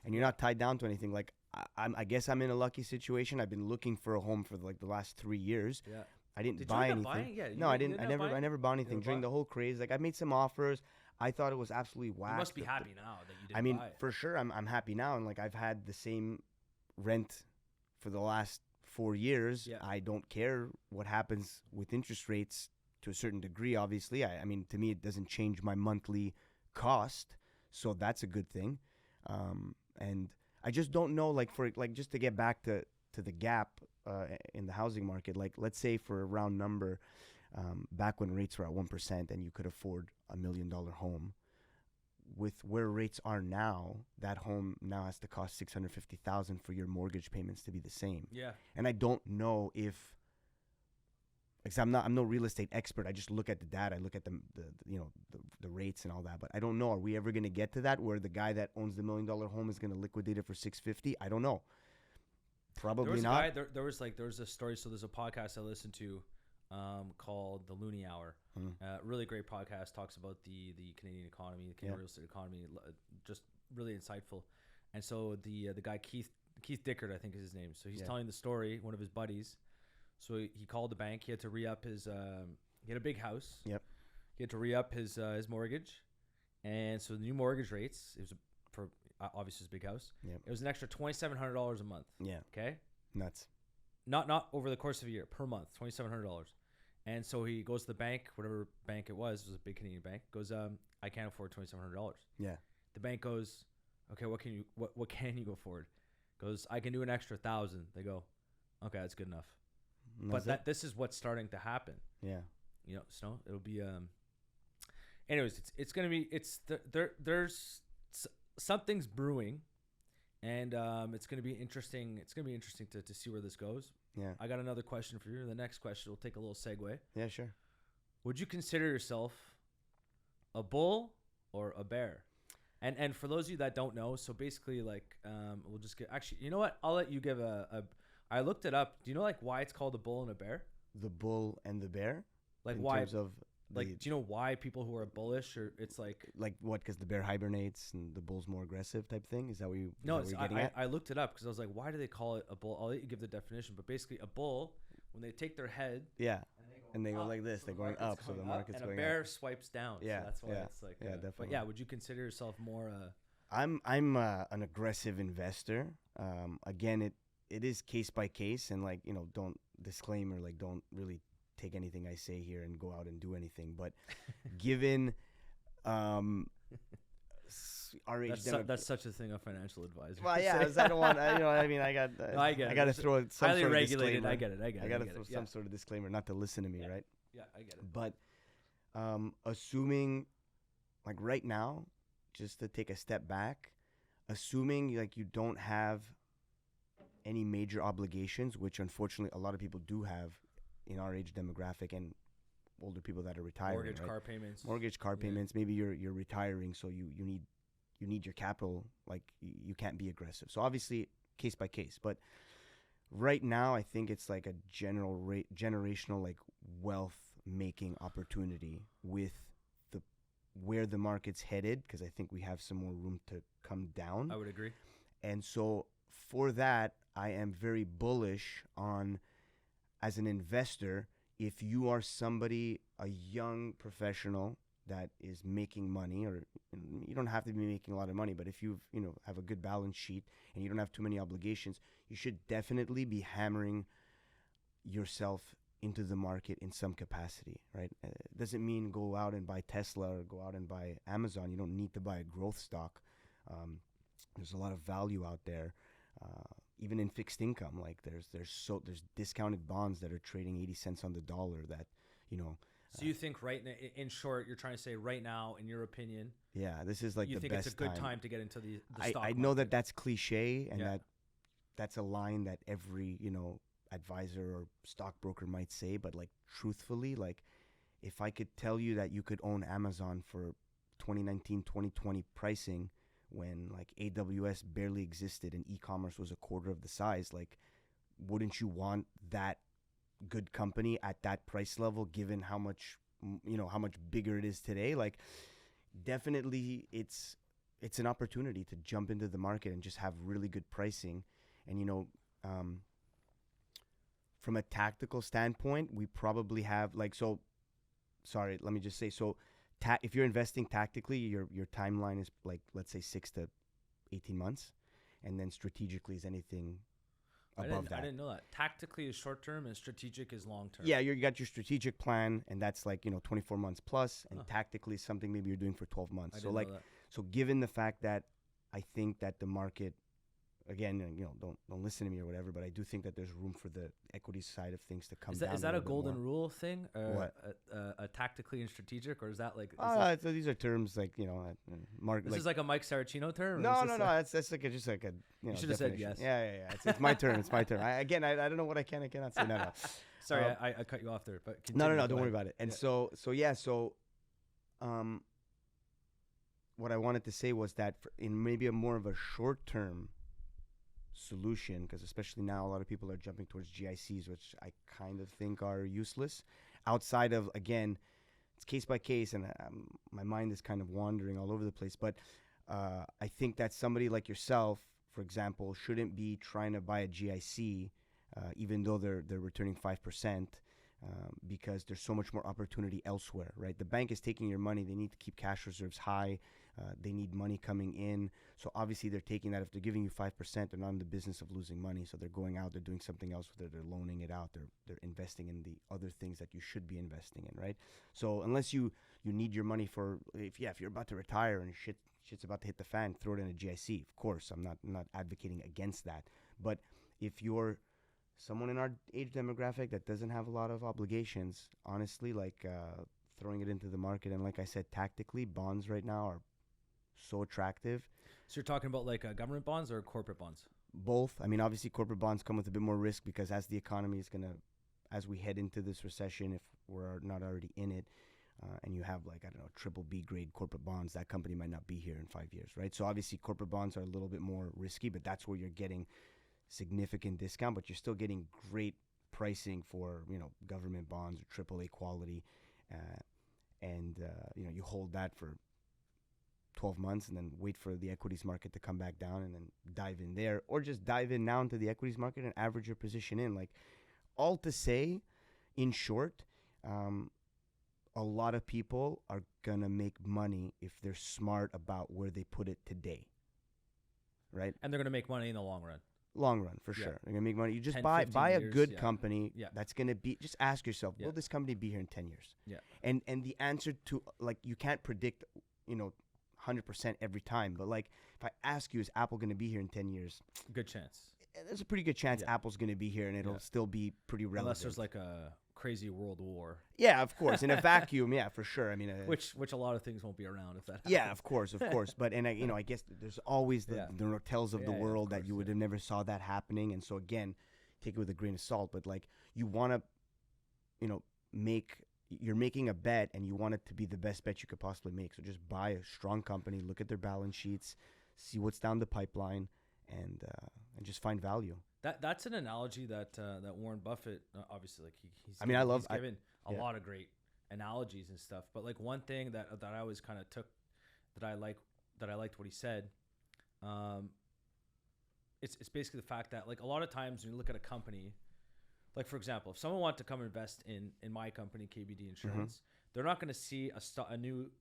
and you're not tied down to anything. Like I guess I'm in a lucky situation. I've been looking for a home for the last 3 years.
Yeah.
I didn't buy anything.
No,
I didn't. I never bought anything during the whole craze. Like, I made some offers. I thought it was absolutely whack.
You must be happy now that you didn't buy it.
For sure, I'm happy now, and I've had the same rent for the last 4 years.
Yeah.
I don't care what happens with interest rates to a certain degree. Obviously, I mean, to me, it doesn't change my monthly cost, so that's a good thing. And I just don't know, just to get back to the gap in the housing market. Let's say, for a round number, back when rates were at 1% and you could afford $1 million home, with where rates are now, that home now has to cost $650,000 for your mortgage payments to be the same.
Yeah.
And I don't know if, I'm no real estate expert. I just look at the data. I look at the rates and all that. But I don't know. Are we ever going to get to that where the guy that owns the $1 million home is going to liquidate it for $650,000? I don't know. Probably not.
There was a story. So there's a podcast I listened to called The Looney Hour. Really great podcast. Talks about the Canadian economy, the Canadian real estate economy. Just really insightful. And so the guy Keith Dickert, I think is his name. So he's telling the story. One of his buddies. So he called the bank. He had to re-up his. He had a big house.
Yep.
He had to re-up his mortgage, and so the new mortgage rates. It was for obviously his big house.
Yep.
It was an extra $2,700 a month.
Yeah.
Okay.
Nuts.
Not over the course of a year, per month, $2,700. And so he goes to the bank, whatever bank it was a big Canadian bank. Goes, I can't afford $2,700.
Yeah.
The bank goes, okay, what can you go afford? Goes, I can do an extra $1,000. They go, okay, that's good enough. But this is what's starting to happen.
Yeah.
So it'll be anyways, it's going to be there's something's brewing, and it's going to be interesting. It's going to be interesting to see where this goes.
Yeah.
I got another question for you. The next question will take a little segue.
Yeah, sure.
Would you consider yourself a bull or a bear? And for those of you that don't know, so basically we'll just get, actually, you know what? I'll let you give I looked it up. Do you know why it's called a bull and a bear?
The bull and the bear?
Why?
In terms of
do you know why people who are bullish, or it's
what? Because the bear hibernates and the bull's more aggressive type thing? Is that what you?
No, I looked it up because I was like, why do they call it a bull? I'll let you give the definition, but basically a bull, when they take their head,
and they go like this, they're going up, so the market's going up.
And a bear swipes down.
Yeah,
so that's why it's
definitely.
But yeah, would you consider yourself more?
I'm an aggressive investor. Again, it is case by case, and don't disclaimer, don't really take anything I say here and go out and do anything. But given our age
That's such a thing, a financial advisor.
Well, yeah, I don't want. I got.
No, I get it.
I got to throw some
highly
sort of
regulated.
disclaimer.
I get it.
I got to throw some sort of disclaimer, not to listen to me, right?
Yeah, I get it.
But assuming, like right now, just to take a step back, assuming like you don't have any major obligations, which unfortunately a lot of people do have in our age demographic and older people that are retiring. Mortgage, car payments. Maybe you're retiring, so you need your capital. Like you can't be aggressive. So obviously, case by case. But right now, I think it's like a generational like wealth making opportunity with where the market's headed, because I think we have some more room to come down.
I would agree.
And so for that, I am very bullish on, as an investor, if you are somebody, a young professional that is making money, or you don't have to be making a lot of money, but if you have a good balance sheet and you don't have too many obligations, you should definitely be hammering yourself into the market in some capacity, right? It doesn't mean go out and buy Tesla or go out and buy Amazon. You don't need to buy a growth stock. There's a lot of value out there, even in fixed income. Like there's discounted bonds that are trading 80 cents on the dollar. That
So you think in short, you're trying to say right now, in your opinion,
yeah, this is like the best time.
You think it's a good time to get into the stock market?
I know that that's cliche, and that's a line that every advisor or stockbroker might say, but like truthfully, like if I could tell you that you could own Amazon for 2019, 2020 pricing, when like AWS barely existed and e-commerce was a quarter of the size, like wouldn't you want that good company at that price level, given how much bigger it is today? Like definitely it's an opportunity to jump into the market and just have really good pricing. And from a tactical standpoint, we probably have let me just say, if you're investing tactically, your timeline is like, let's say 6 to 18 months. And then strategically is anything above that.
I didn't know that. Tactically is short term and strategic is long term.
Yeah, you got your strategic plan, and that's like 24 months plus. And tactically is something maybe you're doing for 12 months.
I didn't know that.
So given the fact that I think that the market, again, don't listen to me or whatever, but I do think that there's room for the equity side of things to come down.
Is that a golden rule thing?
What?
A tactically and strategic, or is that like?
So these are terms like market.
This is like a Mike Saracino term.
No. That's like just like a
you should have said yes.
Yeah. It's my turn. It's my turn. I don't know what I can and cannot say. No.
Sorry, I cut you off there. But
no. Don't worry about it. And so what I wanted to say was that in maybe a more of a short term solution, because especially now a lot of people are jumping towards GICs, which I kind of think are useless, outside of, again, it's case by case, and my mind is kind of wandering all over the place, but I think that somebody like yourself, for example, shouldn't be trying to buy a GIC even though they're returning 5%, because there's so much more opportunity elsewhere, right? The bank is taking your money. They need to keep cash reserves high. They need money coming in. So obviously they're taking that. If they're giving you 5%, they're not in the business of losing money. So they're going out, they're doing something else with it. They're loaning it out. They're investing in the other things that you should be investing in, right? So unless you need your money for, if you're about to retire and shit's about to hit the fan, throw it in a GIC. Of course, I'm not advocating against that. But if you're someone in our age demographic that doesn't have a lot of obligations, honestly, like throwing it into the market, and like I said, tactically, bonds right now are so attractive.
So you're talking about like government bonds or corporate bonds?
Both. I mean, obviously corporate bonds come with a bit more risk, because as the economy is as we head into this recession, if we're not already in it, and you have like, I don't know, triple B grade corporate bonds, that company might not be here in 5 years, right? So obviously corporate bonds are a little bit more risky, but that's where you're getting significant discount, but you're still getting great pricing for, government bonds or triple A quality. And you hold that for 12 months and then wait for the equities market to come back down and then dive in there, or just dive in now into the equities market and average your position in. Like, all to say, in short, a lot of people are going to make money if they're smart about where they put it today, right?
And they're going to make money in the long run.
Long run, for sure. They're going to make money. You just
10,
buy a
years,
good company that's going to be, just ask yourself,
Yeah.
will this company be here in 10 years?
Yeah.
And the answer to, like, you can't predict, 100% every time. But like, if I ask you, is Apple going to be here in 10 years?
Good chance.
There's a pretty good chance Apple's going to be here, and it'll still be pretty relevant.
Unless there's like a crazy world war.
Yeah, of course. In a vacuum, yeah, for sure. I mean,
which a lot of things won't be around if that happens.
Yeah, of course. But and I guess there's always the Nortels of the world that you would have never saw that happening, and so again, take it with a grain of salt. But like, you want to, you're making a bet, and you want it to be the best bet you could possibly make. So just buy a strong company, look at their balance sheets, see what's down the pipeline, and just find value.
That's an analogy that Warren Buffett, obviously, like he's given a lot of great analogies and stuff. But like, one thing that I always kind of took that I liked what he said, it's basically the fact that like a lot of times when you look at a company, like for example, if someone wanted to come invest in my company, KBD Insurance, they're not going to see a new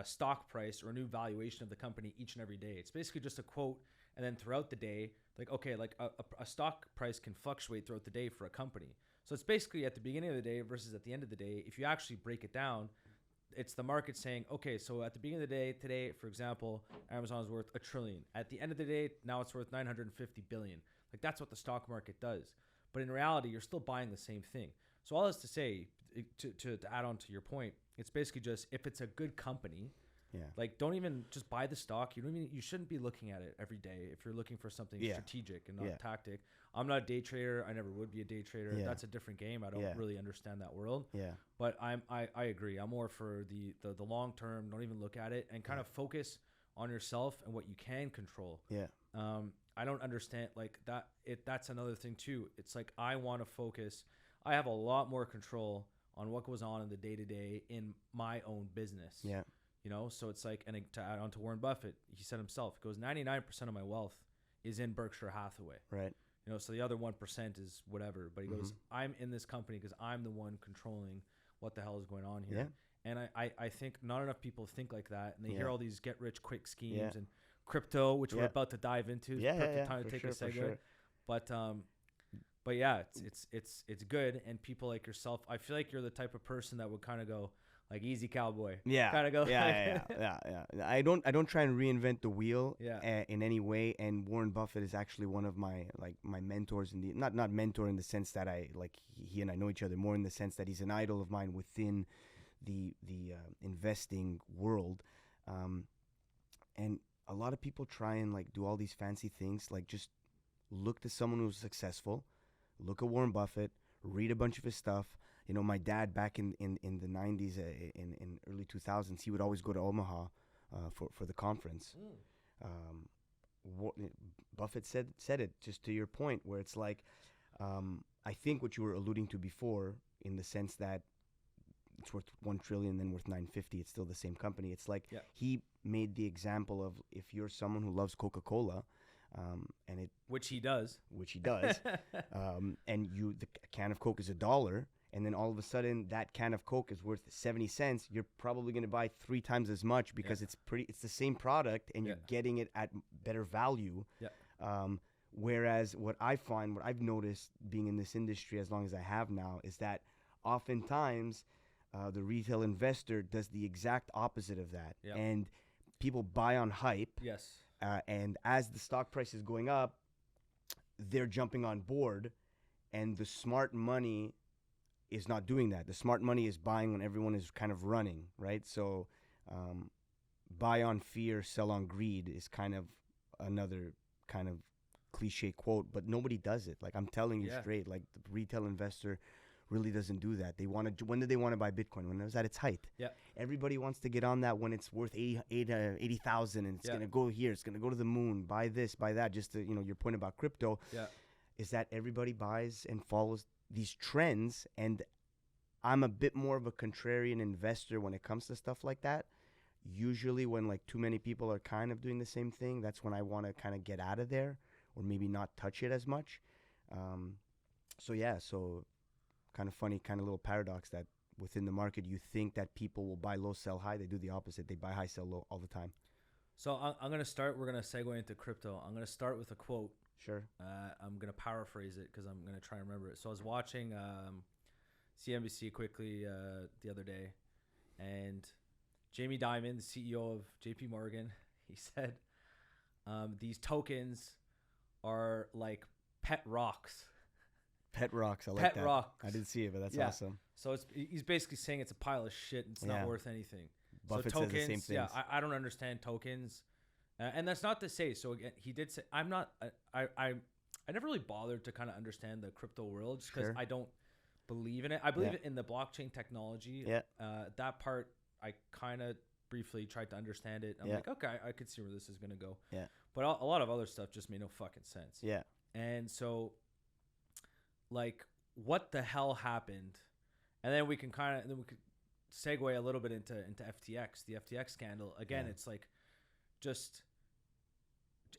stock price or a new valuation of the company each and every day. It's basically just a quote. And then throughout the day, like, okay, like a stock price can fluctuate throughout the day for a company. So it's basically at the beginning of the day versus at the end of the day. If you actually break it down, it's the market saying, okay, so at the beginning of the day, today, for example, Amazon is worth $1 trillion. At the end of the day, now it's worth $950 billion. Like, that's what the stock market does. But in reality, you're still buying the same thing. So all this to say, to add on to your point, it's basically just, if it's a good company, like, don't even just buy the stock. You shouldn't be looking at it every day if you're looking for something strategic and not tactic. I'm not a day trader. I never would be a day trader. That's a different game. I don't really understand that world. But I agree. I'm more for the long term. Don't even look at it and kind of focus on yourself and what you can control. I don't understand like that. That's another thing too. It's like, I want to focus. I have a lot more control on what goes on in the day to day in my own business. So it's like, and to add on to Warren Buffett, he said himself, he goes, 99% of my wealth is in Berkshire Hathaway.
Right.
So the other 1% is whatever. But he goes, I'm in this company because I'm the one controlling what the hell is going on here. And I think not enough people think like that. And they hear all these get rich quick schemes and crypto, which we're about to dive into. Perfect time to take a segue. Sure. But yeah, it's good. And people like yourself, I feel like you're the type of person that would kind of go, like, easy cowboy. Kind of go.
Yeah. I don't try and reinvent the wheel in any way. And Warren Buffett is actually one of my mentors in the not mentor in the sense that he and I know each other, more in the sense that he's an idol of mine within the investing world. And a lot of people try and like do all these fancy things, like just look to someone who's successful, look at Warren Buffett, read a bunch of his stuff. My dad back in the 90s, in early 2000s, he would always go to Omaha for the conference. Buffett said it, just to your point, where it's like, I think what you were alluding to before, in the sense that it's worth $1 trillion, then worth $950, it's still the same company. It's like, he made the example of, if you're someone who loves Coca-Cola, which he does, and the can of Coke is $1, and then all of a sudden that can of Coke is worth 70 cents, you're probably going to buy 3 times as much, because it's the same product, and you're getting it at better value. Whereas what I've noticed being in this industry as long as I have now, is that oftentimes the retail investor does the exact opposite of that. And people buy on hype. And as the stock price is going up, they're jumping on board, and the smart money is not doing that. The smart money is buying when everyone is kind of running, right? So buy on fear, sell on greed is kind of another kind of cliche quote, but nobody does it. Like, I'm telling you straight, like, the retail investor really doesn't do that. When did they want to buy Bitcoin? When it was at its height. Everybody wants to get on that when it's worth 80,000 and it's going to go here, it's going to go to the moon, buy this, buy that. Just to, your point about crypto is that everybody buys and follows these trends, and I'm a bit more of a contrarian investor when it comes to stuff like that. Usually when like too many people are kind of doing the same thing, that's when I want to kind of get out of there, or maybe not touch it as much. So kind of funny, kind of little paradox that within the market, you think that people will buy low, sell high. They do the opposite. They buy high, sell low all the time.
So we're going to segue into crypto. I'm going to start with a quote.
Sure.
I'm going to paraphrase it because I'm going to try and remember it. So I was watching CNBC quickly the other day, and Jamie Dimon, the CEO of JP Morgan, he said these tokens are like pet rocks.
Pet rocks. I like
Pet
that.
rocks.
I didn't see it, but that's
Yeah.
awesome.
So he's basically saying it's a pile of shit and it's not worth anything.
Buffett
so tokens,
says the same things.
Yeah, I don't understand tokens. And that's not to say, so again, he did say, I'm not, I never really bothered to kind of understand the crypto world just because I don't believe in it. I believe in the blockchain technology.
Yeah.
That part, I kind of briefly tried to understand it. I'm like, okay, I could see where this is going to go.
Yeah.
But a lot of other stuff just made no fucking sense.
Yeah.
And so, like, what the hell happened? And then we can segue a little bit into FTX, the FTX scandal. Again, it's like,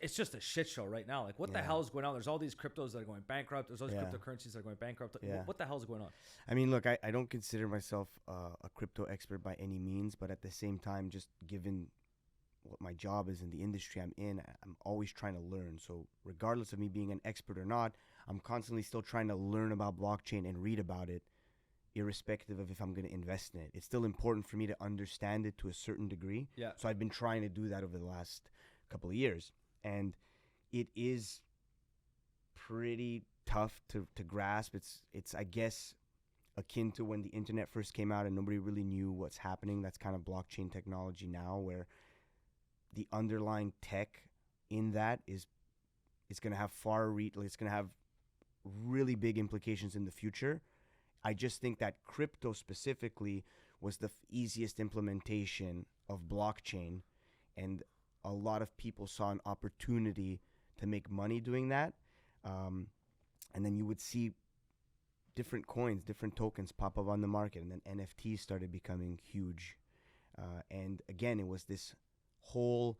it's just a shit show right now. Like, what the hell is going on? There's all these cryptos that are going bankrupt. There's all these cryptocurrencies that are going bankrupt. What the hell is going on?
I mean, look, I don't consider myself a crypto expert by any means, but at the same time, just given what my job is in the industry I'm in, I'm always trying to learn. So regardless of me being an expert or not, I'm constantly still trying to learn about blockchain and read about it, irrespective of if I'm going to invest in it. It's still important for me to understand it to a certain degree.
Yeah.
So I've been trying to do that over the last couple of years. And it is pretty tough to grasp. It's I guess, akin to when the internet first came out and nobody really knew what's happening. That's kind of blockchain technology now, where the underlying tech in that is going to have it's going to have really big implications in the future. I just think that crypto specifically was the easiest implementation of blockchain, and a lot of people saw an opportunity to make money doing that. And then you would see different coins, different tokens pop up on the market, and then NFTs started becoming huge. And again, it was this whole,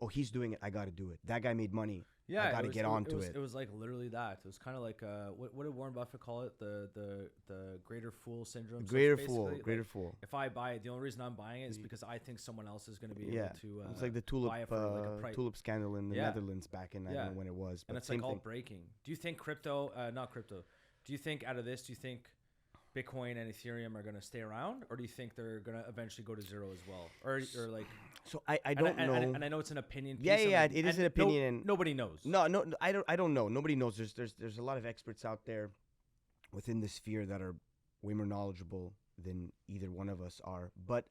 oh, he's doing it, I got to do it. That guy made money.
Yeah,
I got to get onto it.
It was like literally that. It was kind of like what did Warren Buffett call it? The greater fool syndrome.
Greater fool.
If I buy it, the only reason I'm buying it is because I think someone else is going to be able to.
It's like the tulip scandal in the Netherlands back in I don't know when it was. But
and it's like all breaking. Do you think not crypto? Do you think out of this? Do you think Bitcoin and Ethereum are going to stay around, or do you think they're going to eventually go to zero as well, or like?
So I don't know,
and I know it's an opinion piece.
Yeah, it is an opinion.
Nobody knows.
No, I don't know. Nobody knows. There's a lot of experts out there within the sphere that are way more knowledgeable than either one of us are. But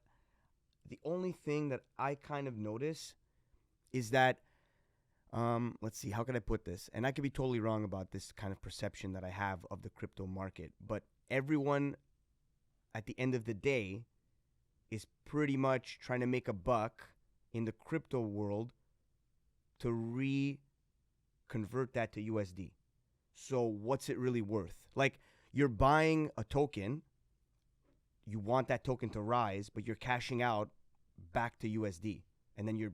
the only thing that I kind of notice is that, let's see, how can I put this? And I could be totally wrong about this kind of perception that I have of the crypto market, but everyone at the end of the day is pretty much trying to make a buck in the crypto world to convert that to USD. So what's it really worth? Like, you're buying a token, you want that token to rise, but you're cashing out back to USD, and then you're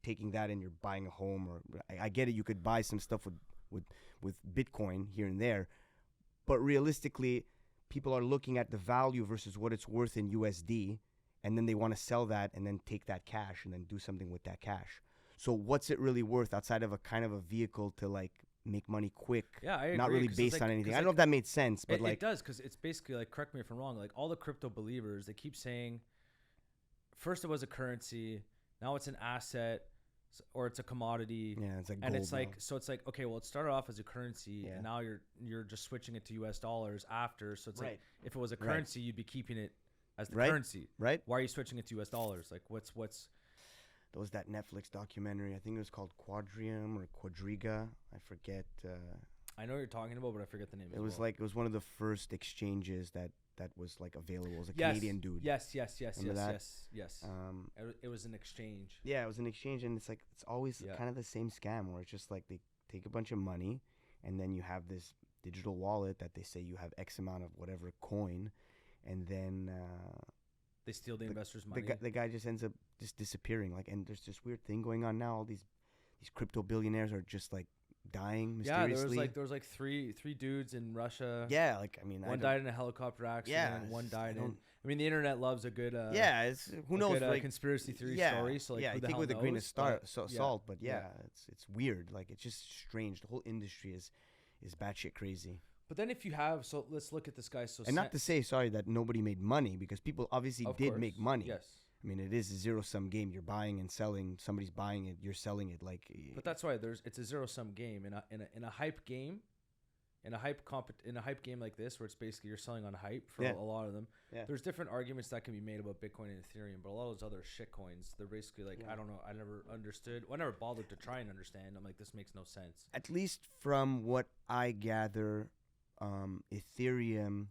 taking that and you're buying a home, or I get it, you could buy some stuff with Bitcoin here and there, but realistically, people are looking at the value versus what it's worth in USD, and then they want to sell that and then take that cash and then do something with that cash. So what's it really worth outside of a kind of a vehicle to like make money quick?
Yeah, I agree.
Not really based on anything. I don't know if that made sense, but
it does, because it's basically like, correct me if I'm wrong, like all the crypto believers, they keep saying first it was a currency, now it's an asset, or it's a commodity.
Yeah, it's like
and
gold
it's like now. So it's like, okay, well, it started off as a currency, and now you're just switching it to US dollars after. So it's like, if it was a currency, you'd be keeping it as the currency,
right?
Why are you switching it to US dollars? Like, what's
there was that Netflix documentary, I think it was called Quadrium or Quadriga, I forget.
I know what you're talking about, but I forget the name.
It was one of the first exchanges that was like available. It was a Canadian dude.
Yes.
Remember that?
Yes. It was an exchange.
Yeah, it was an exchange, and it's like, it's always kind of the same scam, where it's just like they take a bunch of money, and then you have this digital wallet that they say you have X amount of whatever coin, and then
they steal the investors' money.
The guy just ends up just disappearing. Like, and there's this weird thing going on now. All these crypto billionaires are just like dying mysteriously.
Yeah, there was like three dudes in Russia.
Yeah, like, I mean,
one died in a helicopter accident. Yeah, one died in. I mean, the internet loves a good.
It's who knows,
good, conspiracy theory story. So like,
I think with a grain of salt, but it's weird. Like, it's just strange. The whole industry is batshit crazy.
But then if you have, let's look at this guy.
And not to say, sorry, that nobody made money, because people obviously did make money.
Yes.
I mean, it is a zero-sum game. You're buying and selling. Somebody's buying it. You're selling it. Like,
But that's why it's a zero-sum game. In a hype game, in a hype game like this, where it's basically you're selling on hype for a lot of them.
Yeah.
There's different arguments that can be made about Bitcoin and Ethereum, but a lot of those other shit coins, they're basically like, I don't know. I never understood. I never bothered to try and understand. I'm like, this makes no sense.
at least from what I gather, Ethereum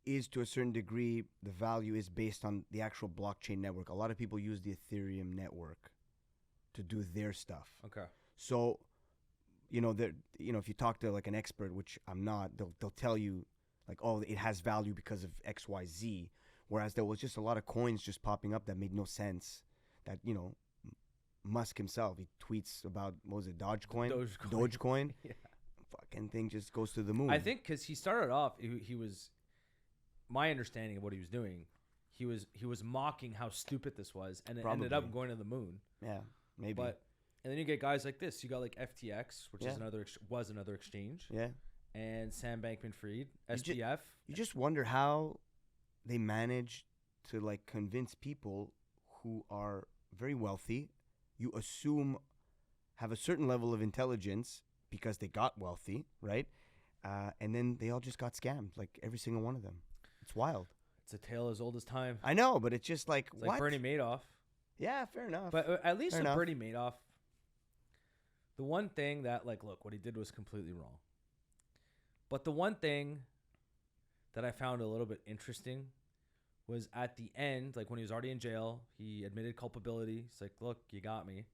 is, to a certain degree, the value is based on the actual blockchain network. A lot of people use the Ethereum network to do their stuff.
Okay.
So, if you talk to like an expert, which I'm not, they'll tell you like, oh, it has value because of X, Y, Z. Whereas there was just a lot of coins just popping up that made no sense. That, Musk himself, he tweets about, what was it, Dogecoin?
Yeah.
Fucking thing just goes to the moon.
I think because he started off, he was, my understanding of what he was doing, he was mocking how stupid this was, and it ended up going to the moon.
Yeah, maybe.
But and then you get guys like this. You got like FTX, which is another exchange.
Yeah.
And Sam Bankman-Fried, SBF.
You just wonder how they manage to like convince people who are very wealthy, you assume have a certain level of intelligence because they got wealthy, right? And then they all just got scammed, like every single one of them. It's wild.
It's a tale as old as time.
I know, but it's just like,
it's
what?
like Bernie Madoff.
Yeah, fair enough.
But at least with Bernie Madoff, the one thing that, like, look, what he did was completely wrong. But the one thing that I found a little bit interesting was at the end, like when he was already in jail, he admitted culpability. He's like, look, you got me.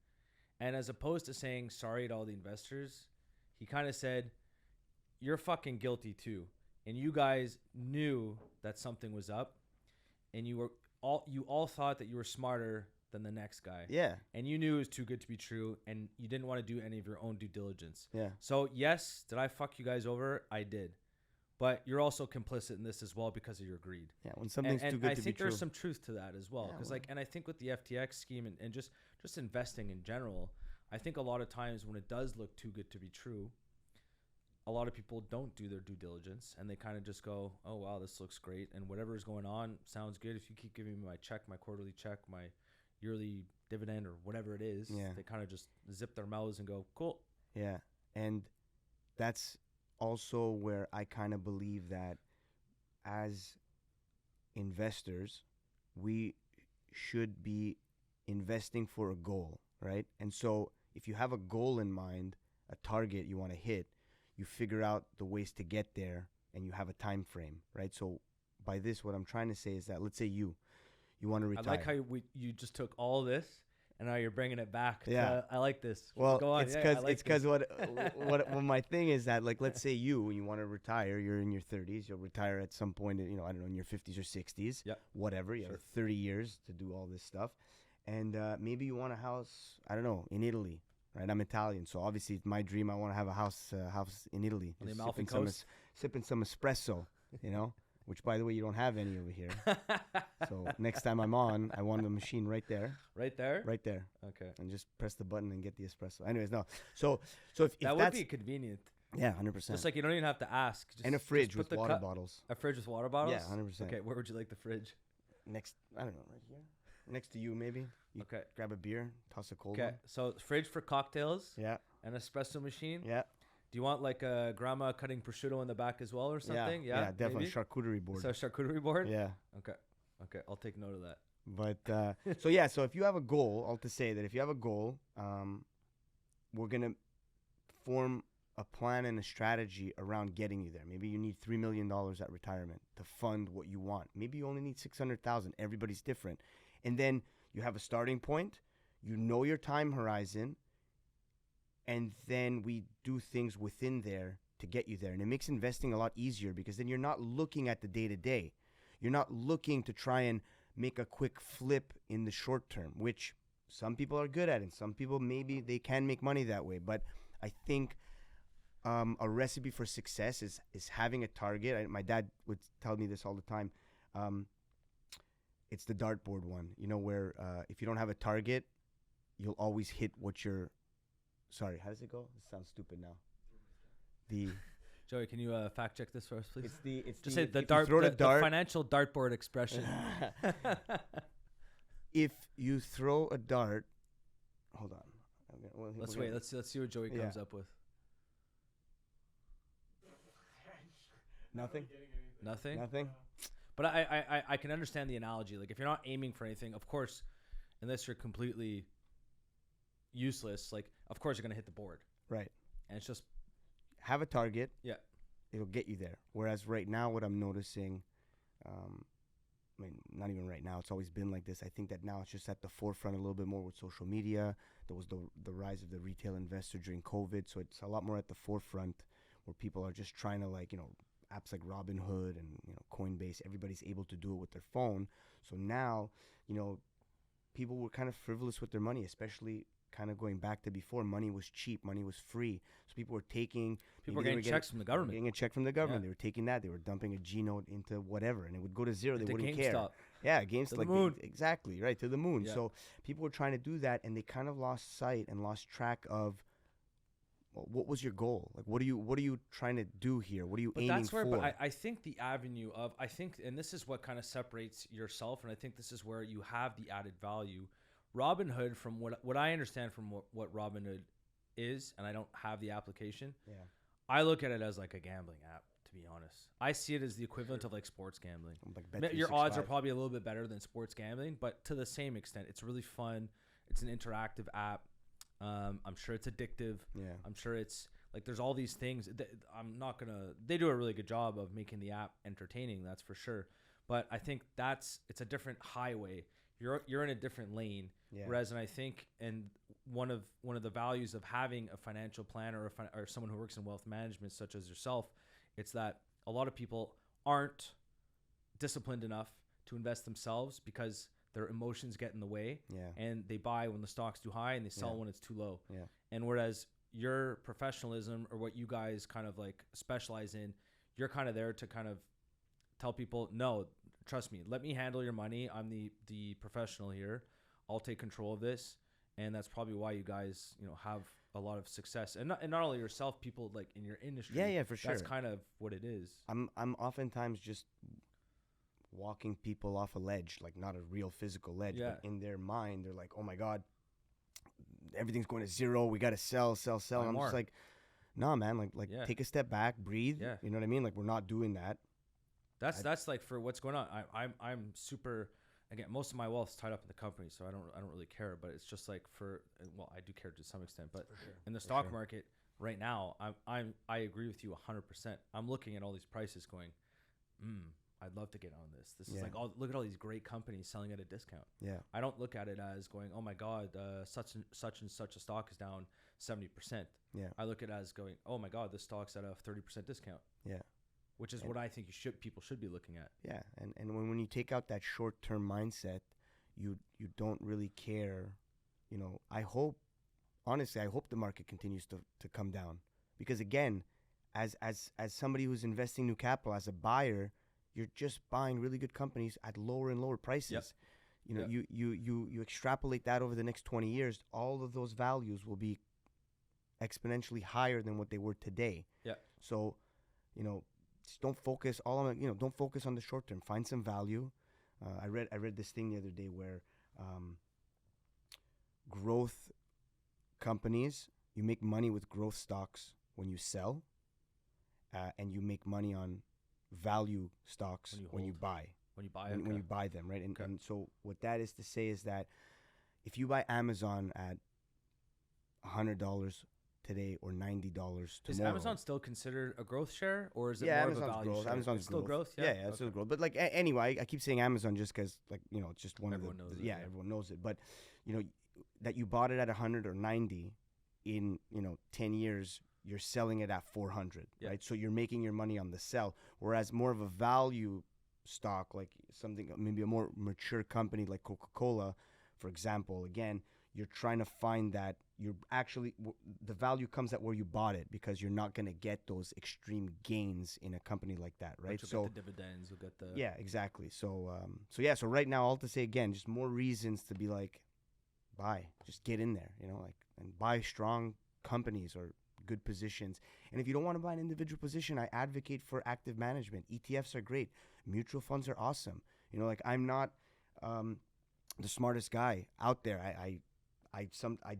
And as opposed to saying sorry to all the investors, he kind of said, you're fucking guilty too. And you guys knew that something was up, and you all thought that you were smarter than the next guy.
Yeah.
And you knew it was too good to be true, and you didn't want to do any of your own due diligence.
Yeah.
So yes, did I fuck you guys over? I did. But you're also complicit in this as well because of your greed.
Yeah, when something's too good to be true.
And I think there's some truth to that as well. Because and I think with the FTX scheme and just investing in general, I think a lot of times when it does look too good to be true, a lot of people don't do their due diligence, and they kind of just go, oh, wow, this looks great. And whatever is going on sounds good. If you keep giving me my check, my quarterly check, my yearly dividend, or whatever it is, they kind of just zip their mouths and go, cool.
Yeah. And that's also where I kind of believe that as investors, we should be investing for a goal, right? And so if you have a goal in mind, a target you want to hit, you figure out the ways to get there, and you have a time frame, right? So by this, what I'm trying to say is that, let's say you want to retire.
I like how you just took all this and now you're bringing it back.
Yeah.
I like this.
Well,
go on.
it's because what my thing is that, like, let's say you want to retire, you're in your 30s, you'll retire at some point, I don't know, in your 50s or 60s, whatever. You have 30 years to do all this stuff. And maybe you want a house, I don't know, in Italy. Right, I'm Italian, so obviously it's my dream. I want to have a house in Italy,
on the Amalfi Coast,
sipping some espresso, which, by the way, you don't have any over here. So next time I'm on, I want a machine right there.
Right there.
Right there.
Okay.
And just press the button and get the espresso. Anyways, no. So if
that would be convenient.
Yeah, 100%.
Just like you don't even have to ask.
And a fridge with water bottles.
A fridge with water bottles.
Yeah, 100%.
Okay, where would you like the fridge?
Next, I don't know, right here. Next to you, maybe.
Okay.
Grab a beer, toss a cold one.
Okay, so fridge for cocktails.
Yeah.
An espresso machine.
Yeah.
Do you want like a grandma cutting prosciutto in the back as well or something?
Yeah, definitely. Maybe? Charcuterie board.
So charcuterie board?
Yeah.
Okay, I'll take note of that.
But, so if you have a goal, I'll just say that if you have a goal, we're going to form a plan and a strategy around getting you there. Maybe you need $3 million at retirement to fund what you want. Maybe you only need $600,000. Everybody's different. And then you have a starting point, you know your time horizon, and then we do things within there to get you there. And it makes investing a lot easier because then you're not looking at the day-to-day. You're not looking to try and make a quick flip in the short term, which some people are good at, and some people maybe they can make money that way. But I think a recipe for success is having a target. My dad would tell me this all the time. It's the dartboard one, where if you don't have a target, you'll always hit what you're. Sorry, how does it go? It sounds stupid now.
Joey, can you fact check this for us, please?
It's
just say the the financial dartboard expression.
If you throw a dart, hold on.
Let's wait. Let's see what Joey comes up with.
Nothing.
Nothing. But I can understand the analogy. Like if you're not aiming for anything, of course, unless you're completely useless, like of course you're gonna hit the board.
Right.
And it's just
have a target.
Yeah.
It'll get you there. Whereas right now, what I'm noticing, I mean, not even right now. It's always been like this. I think that now it's just at the forefront a little bit more with social media. There was the rise of the retail investor during COVID, so it's a lot more at the forefront where people are just trying to apps like Robinhood and Coinbase. Everybody's able to do it with their phone. So now, people were kind of frivolous with their money, especially kind of going back to before. Money was cheap, money was free, so people were getting
checks from the government.
Getting a check from the government.
Yeah.
They were taking that. They were dumping a G note into whatever, and it would go to zero. They wouldn't
GameStop.
care. Yeah, GameStop.
To the moon.
Exactly, right, to the moon.
Yeah.
So people were trying to do that, and they kind of lost sight and lost track of what was your goal? Like, what are you trying to do here? What are you aiming for?
But I think the avenue of, and this is what kind of separates yourself, and I think this is where you have the added value. Robinhood, from what I understand from what Robinhood is, and I don't have the application.
Yeah.
I look at it as like a gambling app, to be honest. I see it as the equivalent of like sports gambling.
Like
your odds are probably a little bit better than sports gambling, but to the same extent, it's really fun. It's an interactive app. I'm sure it's addictive.
Yeah.
I'm sure it's like there's all these things. They do a really good job of making the app entertaining, that's for sure. But I think it's a different highway. You're in a different lane.
Yeah.
Whereas, and I think, and one of the values of having a financial planner or someone who works in wealth management, such as yourself, it's that a lot of people aren't disciplined enough to invest themselves because their emotions get in the way.
Yeah.
And they buy when the stock's too high and they sell when it's too low.
Yeah.
And whereas your professionalism, or what you guys kind of like specialize in, you're kind of there to kind of tell people, no, trust me, let me handle your money. I'm the professional here. I'll take control of this. And that's probably why you guys, have a lot of success. And not only yourself, people like in your industry.
Yeah, for sure.
That's kind of what it is.
I'm oftentimes just walking people off a ledge, like not a real physical ledge, but in their mind, they're like, oh my God, everything's going to zero. We got to sell. And I'm just like, nah, man, take a step back, breathe.
Yeah.
You know what I mean? Like, we're not doing that.
That's like for what's going on. I'm super, again, most of my wealth is tied up in the company, so I don't really care, but it's just like I do care to some extent, but in the stock market right now, I agree with you 100%. I'm looking at all these prices going, I'd love to get on this. This is like, look at all these great companies selling at a discount.
Yeah.
I don't look at it as going, oh my God, such and such a stock is down 70%.
Yeah.
I look at it as going, oh my God, this stock's at a 30% discount.
Yeah.
Which is what I think people should be looking at.
Yeah. And when you take out that short-term mindset, you don't really care. I hope the market continues to come down, because again, as somebody who's investing new capital, as a buyer, you're just buying really good companies at lower and lower prices. Yep. You extrapolate that over the next 20 years, all of those values will be exponentially higher than what they were today.
Yeah.
So, just don't focus don't focus on the short term. Find some value. I read this thing the other day where growth companies, you make money with growth stocks when you sell, and you make money on value stocks when you buy. When you buy them, right? And so what that is to say is that if you buy Amazon at $100 today or $90 tomorrow.
Is Amazon still considered a growth share, or is it more
Amazon's
of a value
growth.
share?
Amazon's
it's still growth.
Yeah, it's still growth. But anyway, I keep saying Amazon just because it's just one
everyone
of the
knows it,
everyone knows it. But that you bought it at 100 or 90 in 10 years, you're selling it at 400, right? So you're making your money on the sell. Whereas more of a value stock, like something maybe a more mature company like Coca-Cola, for example, again, you're trying to find that you're actually the value comes at where you bought it, because you're not going to get those extreme gains in a company like that, right?
So get the dividends, you'll get the
exactly. So right now, all to say again, just more reasons to be like, buy, just get in there, and buy strong companies or good positions. And if you don't want to buy an individual position, I advocate for active management. ETFs are great. Mutual funds are awesome. You know, like I'm not the smartest guy out there. I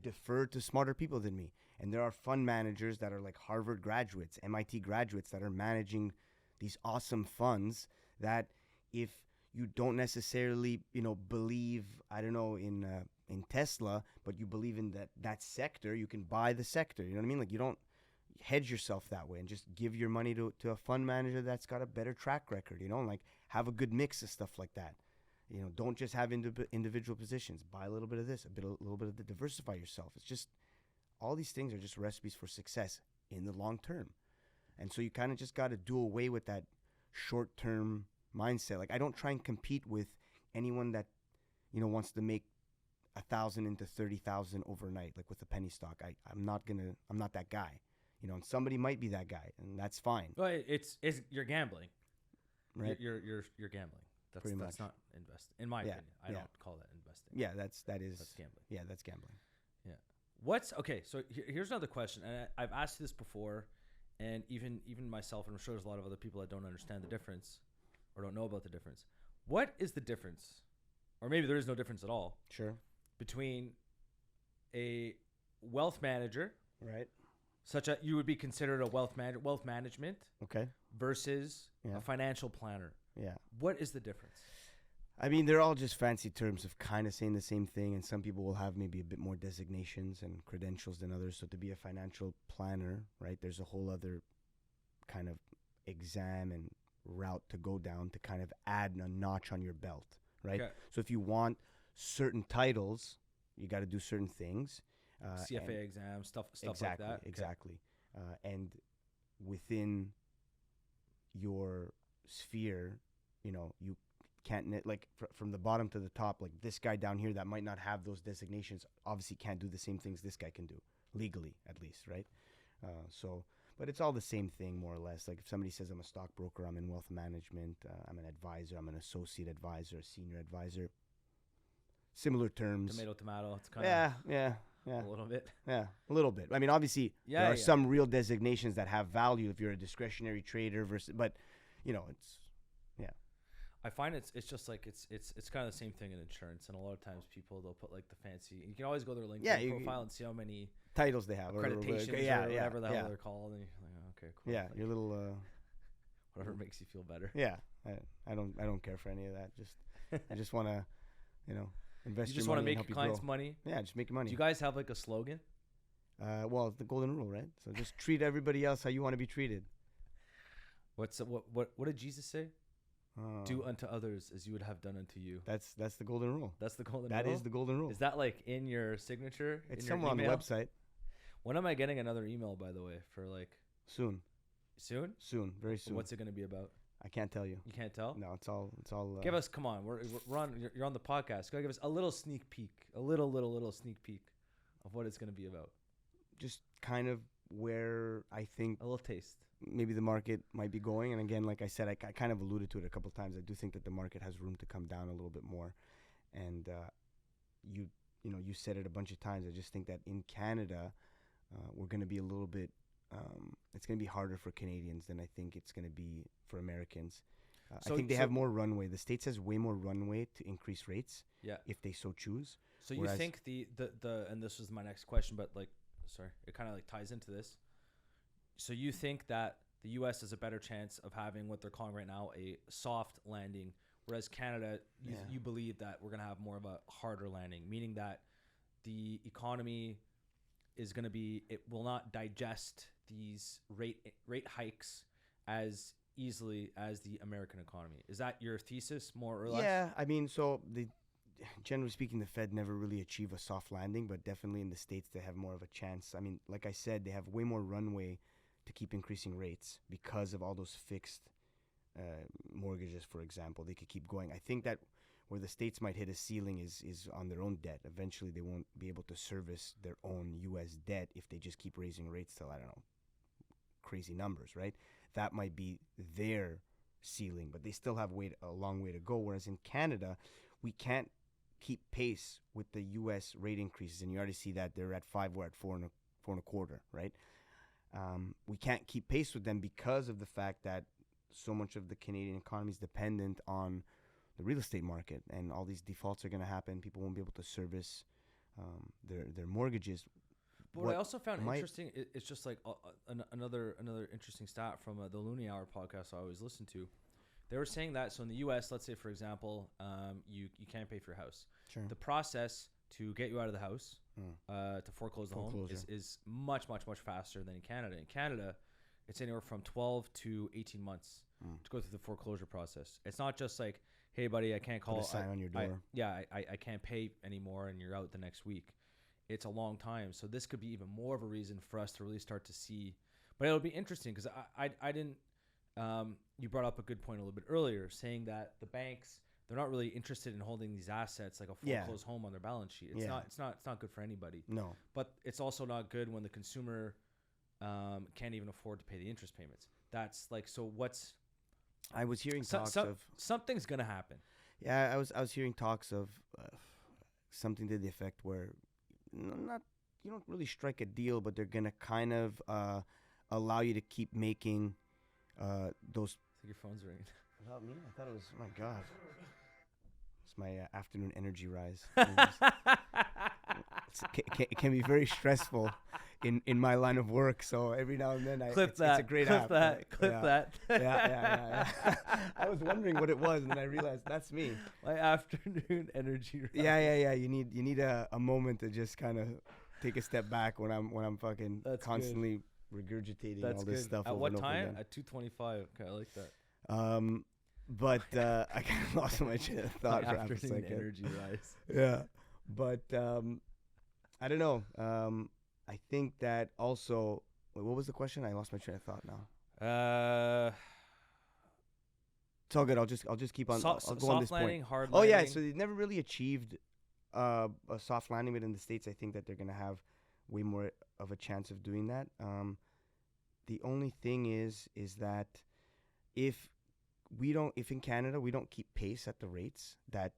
defer to smarter people than me. And there are fund managers that are like Harvard graduates, MIT graduates that are managing these awesome funds that if you don't necessarily, you know, believe, I don't know, in Tesla, but you believe in that sector, you can buy the sector. You know what I mean? Like you don't hedge yourself that way and just give your money to a fund manager that's got a better track record, you know, and like have a good mix of stuff like that. You know, don't just have individual positions. Buy a little bit of this, a little bit of the diversify yourself. It's just all these things are just recipes for success in the long term. And so you kind of just got to do away with that short-term mindset. Like I don't try and compete with anyone that, you know, wants to make 1,000 into 30,000 overnight, like with a penny stock. I'm not that guy, you know, and somebody might be that guy, and that's fine.
Well, it's you're gambling,
right?
You're gambling. That's not investing, in my opinion. I don't call that investing.
Yeah, that's
gambling.
Yeah, that's gambling.
Yeah. Okay? So here's another question, and I've asked you this before, and even myself, and I'm sure there's a lot of other people that don't understand the difference or don't know about the difference. What is the difference, or maybe there is no difference at all?
Sure.
Between a wealth manager,
right,
such that you would be considered a wealth management,
okay,
versus a financial planner.
Yeah.
What is the difference?
I mean, they're all just fancy terms of kind of saying the same thing, and some people will have maybe a bit more designations and credentials than others. So to be a financial planner, right, there's a whole other kind of exam and route to go down to kind of add a notch on your belt, right? Okay. So if you want certain titles, you got to do certain things.
CFA exam, stuff
exactly,
like that.
Exactly. And within your sphere, you know, you can't from the bottom to the top, like this guy down here that might not have those designations obviously can't do the same things this guy can do legally, at least, right? But it's all the same thing more or less. Like if somebody says I'm a stockbroker, I'm in wealth management, I'm an advisor, I'm an associate advisor, a senior advisor, similar terms.
Tomato. It's kind of
yeah.
A little bit.
Yeah, a little bit. I mean, obviously there are some real designations that have value if you're a discretionary trader versus, but you know, it's.
I find it's just like it's kind of the same thing in insurance, and a lot of times people they'll put like the fancy. You can always go to their LinkedIn profile and see how many
titles they have,
accreditations, or whatever the hell they're called. And you're like, okay, cool.
Yeah, your little
whatever makes you feel better.
Yeah, I don't care for any of that. I just want to, you know, invest.
You just want to make your clients money.
Yeah, just make money.
Do you guys have like a slogan?
Well, it's the golden rule, right? So just treat everybody else how you want to be treated.
What did Jesus say? Do unto others as you would have done unto you.
That's the golden rule.
That's the golden rule?
That is the golden rule.
Is that like in your signature?
It's somewhere on the website.
When am I getting another email, by the way, for like...
Soon.
Soon?
Soon. Very soon.
What's it going to be about?
I can't tell you.
You can't tell?
No, it's all...
Give us... Come on. We're on... You're on the podcast. Go give us a little sneak peek. A little sneak peek of what it's going to be about.
Just kind of where I think...
A little taste.
Maybe the market might be going. And again, like I said, I kind of alluded to it a couple of times. I do think that the market has room to come down a little bit more. And you said it a bunch of times. I just think that in Canada, we're going to be a little bit, it's going to be harder for Canadians than I think it's going to be for Americans. I think they have more runway. The States has way more runway to increase rates if they so choose.
So you think the and this was my next question, but like, sorry, it kind of like ties into this. So you think that the U.S. has a better chance of having what they're calling right now a soft landing, whereas Canada, you believe that we're going to have more of a harder landing, meaning that the economy is going to be, it will not digest these rate hikes as easily as the American economy. Is that your thesis, more or less?
Yeah, I mean, so generally speaking, the Fed never really achieve a soft landing, but definitely in the States they have more of a chance. I mean, like I said, they have way more runway to keep increasing rates because of all those fixed mortgages, for example. They could keep going. I think that where the States might hit a ceiling is on their own debt. Eventually, they won't be able to service their own U.S. debt if they just keep raising rates till, I don't know, crazy numbers, right? That might be their ceiling, but they still have a long way to go. Whereas in Canada, we can't keep pace with the U.S. rate increases, and you already see that they're at 5, we're at 4.25, right? we can't keep pace with them because of the fact that so much of the Canadian economy is dependent on the real estate market, and all these defaults are going to happen. People won't be able to service their mortgages.
But what I also found interesting, it's just like another interesting stat from the Loonie Hour podcast I always listen to. They were saying that, so in the U.S., let's say, for example, you can't pay for your house.
Sure.
The process to get you out of the house, to foreclose the home, is much faster than in Canada. In Canada, it's anywhere from 12 to 18 months to go through the foreclosure process. It's not just like, hey, buddy, I can't call.
Put a sign on your door.
I can't pay anymore, and you're out the next week. It's a long time. So this could be even more of a reason for us to really start to see. But it'll be interesting because I didn't. You brought up a good point a little bit earlier, saying that the banks, they're not really interested in holding these assets like a foreclosed home on their balance sheet. It's not good for anybody.
No.
But it's also not good when the consumer can't even afford to pay the interest payments. That's like, so what's.
I was hearing talks of
something's gonna happen.
Yeah, I was hearing talks of something to the effect where you don't really strike a deal, but they're gonna kind of allow you to keep making those.
I think your phone's ringing.
Without me, I thought it was. My God, it's my afternoon energy rise. It can be very stressful in my line of work. So every now and then, it's a great app.
Clip that.
Yeah. I was wondering what it was, and then I realized that's me.
My afternoon energy rise.
Yeah. You need a moment to just kind of take a step back when I'm fucking constantly regurgitating all this stuff.
At what time? At 2:25. Okay, I like that.
But I kind of lost my train of thought for half a second.
Energy rise.
Yeah, but I don't know. I think that also. Wait, what was the question? I lost my train of thought now. It's all good. I'll just keep on. I'll go on this
landing,
point.
Hard
landing.
landing.
Oh yeah, so they never really achieved a soft landing, but in the States, I think that they're gonna have way more of a chance of doing that. The only thing is that if in Canada we don't keep pace at the rates that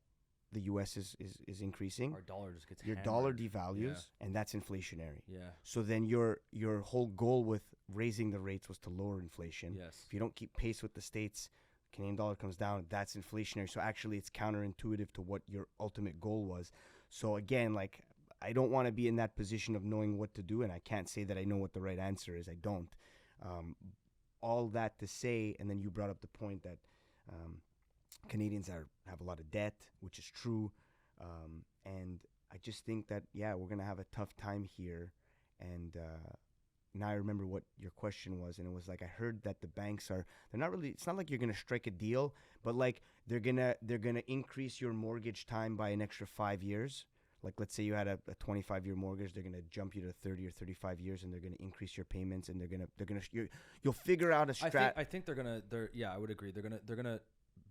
the U.S. is increasing,
our dollar just gets
your
hammered.
dollar devalues, and that's inflationary.
Yeah.
So then your whole goal with raising the rates was to lower inflation.
Yes.
If you don't keep pace with the States, Canadian dollar comes down. That's inflationary. So actually, it's counterintuitive to what your ultimate goal was. So again, like, I don't want to be in that position of knowing what to do, and I can't say that I know what the right answer is. I don't. All that to say, and then you brought up the point that Canadians have a lot of debt, which is true, and I just think that we're gonna have a tough time here. And now I remember what your question was, and it was like I heard that the banks they're not really. It's not like you're gonna strike a deal, but like they're gonna increase your mortgage time by an extra 5 years. Like, let's say you had a 25-year mortgage, they're gonna jump you to 30 or 35 years, and they're gonna increase your payments, and you'll figure out a strat.
I think I would agree. They're gonna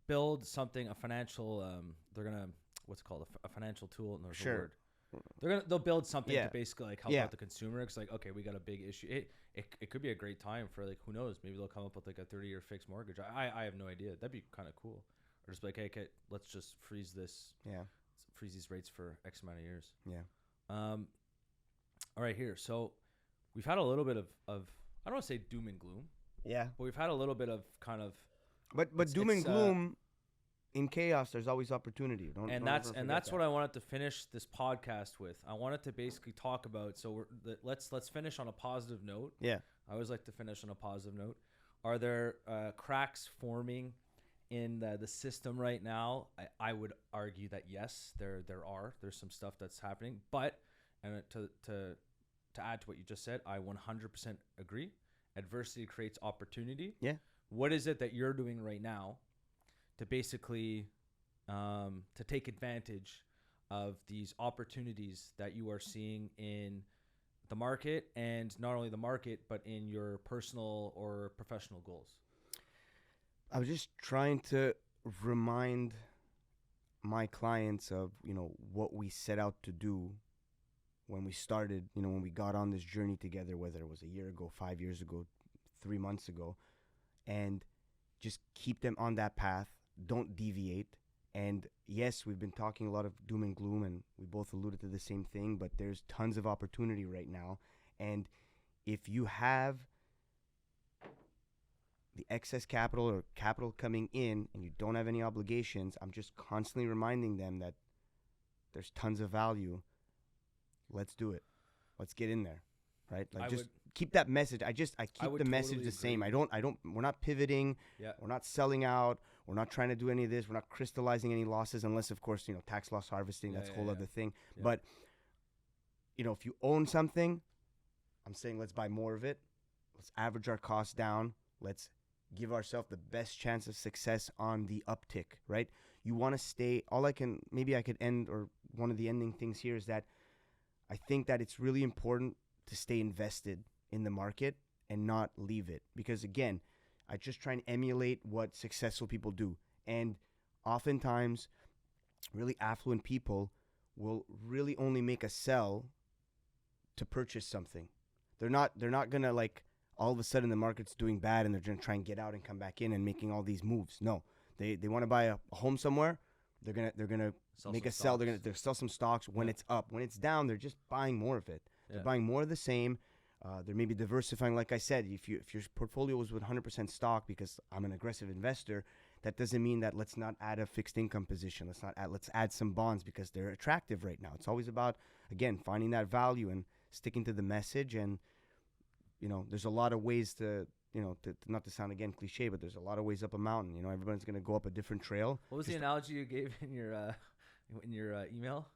build something, a financial. They're gonna what's it called a financial tool. And there's a word. They'll build something to basically like help out the consumer. It's like, okay, we got a big issue. It could be a great time for, like, who knows? Maybe they'll come up with like a 30-year fixed mortgage. I have no idea. That'd be kind of cool. Or just like, hey, okay, let's just freeze this.
Yeah.
Freeze these rates for X amount of years.
Yeah.
All right, here. So we've had a little bit of I don't want to say doom and gloom.
Yeah.
But we've had a little bit of kind of.
But doom and gloom, in chaos, there's always opportunity.
That's what I wanted to finish this podcast with. I wanted to basically talk about. So let's finish on a positive note.
Yeah. I
always like to finish on a positive note. Are there cracks forming in the system right now? I would argue that yes, there are. There's some stuff that's happening, but to add to what you just said, I 100% agree. Adversity creates opportunity.
Yeah.
What is it that you're doing right now to basically to take advantage of these opportunities that you are seeing in the market, and not only the market, but in your personal or professional goals?
I was just trying to remind my clients of, what we set out to do when we started, when we got on this journey together, whether it was a year ago, 5 years ago, 3 months ago, and just keep them on that path. Don't deviate. And yes, we've been talking a lot of doom and gloom, and we both alluded to the same thing, but there's tons of opportunity right now. And if you have the excess capital or capital coming in and you don't have any obligations, I'm just constantly reminding them that there's tons of value. Let's do it. Let's get in there, right? Like keep that message. I keep the message the same. We're not pivoting.
Yeah.
We're not selling out. We're not trying to do any of this. We're not crystallizing any losses unless, of course, tax loss harvesting. That's a whole other thing. Yeah. But, if you own something, I'm saying let's buy more of it. Let's average our costs down. Let's give ourselves the best chance of success on the uptick, right? You want to stay, maybe I could end, or one of the ending things here is that I think that it's really important to stay invested in the market and not leave it. Because again, I just try and emulate what successful people do. And oftentimes, really affluent people will really only make a sell to purchase something. They're not gonna like all of a sudden the market's doing bad and they're gonna try and get out and come back in and making all these moves. No, they want to buy a home somewhere. They're gonna make a sell. They'll sell some stocks when it's up. When it's down, they're just buying more of it. They're buying more of the same. They're maybe diversifying. Like I said, if your portfolio was with 100% stock, because I'm an aggressive investor, that doesn't mean that let's not add a fixed income position. Let's add some bonds because they're attractive right now. It's always about, again, finding that value and sticking to the message. And there's a lot of ways to not to sound again cliche, but there's a lot of ways up a mountain. Everybody's gonna go up a different trail.
What was the analogy you gave in your email?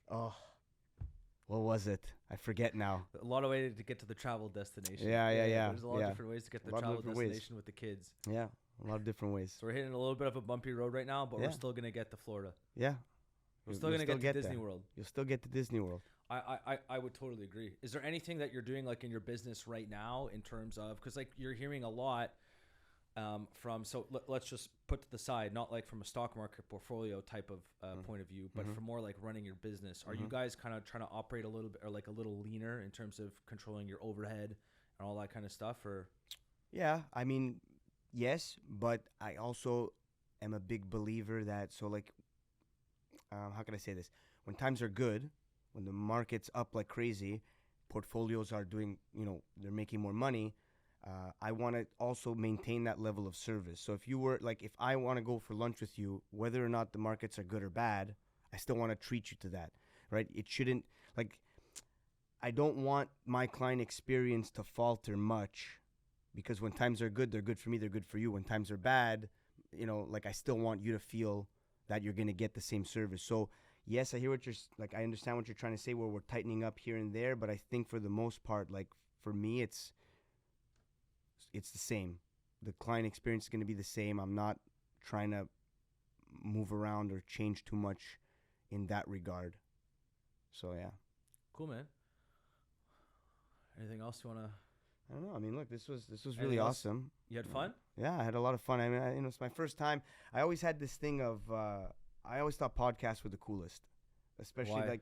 What was it? I forget now.
A lot of ways to get to the travel destination.
Yeah.
There's a lot of different ways to get to the travel destination with the kids.
Yeah, a lot of different ways.
So we're hitting a little bit of a bumpy road right now, but we're still gonna get to Florida.
Yeah,
we're still gonna get to Disney World.
You'll still get to Disney World.
I would totally agree. Is there anything that you're doing like in your business right now in terms of, because like you're hearing a lot from, so let's just put to the side, not like from a stock market portfolio type of point of view, but from more like running your business. Are you guys kind of trying to operate a little bit or like a little leaner in terms of controlling your overhead and all that kind of stuff? Or
yeah, I mean, yes, but I also am a big believer that, so like, how can I say this? When times are good, when the market's up like crazy, portfolios are doing, they're making more money. I want to also maintain that level of service. So if I want to go for lunch with you, whether or not the markets are good or bad, I still want to treat you to that, right? It shouldn't, I don't want my client experience to falter much, because when times are good, they're good for me, they're good for you. When times are bad, I still want you to feel that you're going to get the same service. So yes, I hear I understand what you're trying to say, where we're tightening up here and there, but I think for the most part, for me, it's the same. The client experience is going to be the same. I'm not trying to move around or change too much in that regard. So yeah.
Cool, man. Anything else you want to?
I don't know. I mean, look, this was really awesome.
You had fun?
Yeah, I had a lot of fun. I mean, it's my first time. I always had this thing of I always thought podcasts were the coolest, especially
Why?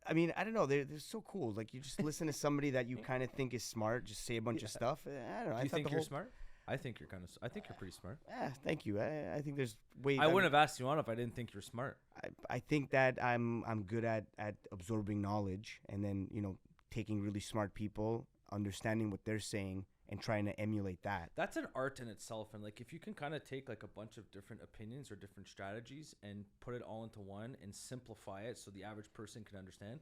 I mean, I don't know. They're so cool. Like, you just listen to somebody that you kind of think is smart, just say a bunch of stuff. I don't know.
Do you think you're smart? I think you're I think you're pretty smart.
Thank you. I think there's way.
I wouldn't have asked you on if I didn't think you're smart.
I think that I'm good at absorbing knowledge, and then taking really smart people, understanding what they're saying, and trying to emulate that.
That's an art in itself. And like, if you can kind of take like a bunch of different opinions or different strategies and put it all into one and simplify it so the average person can understand,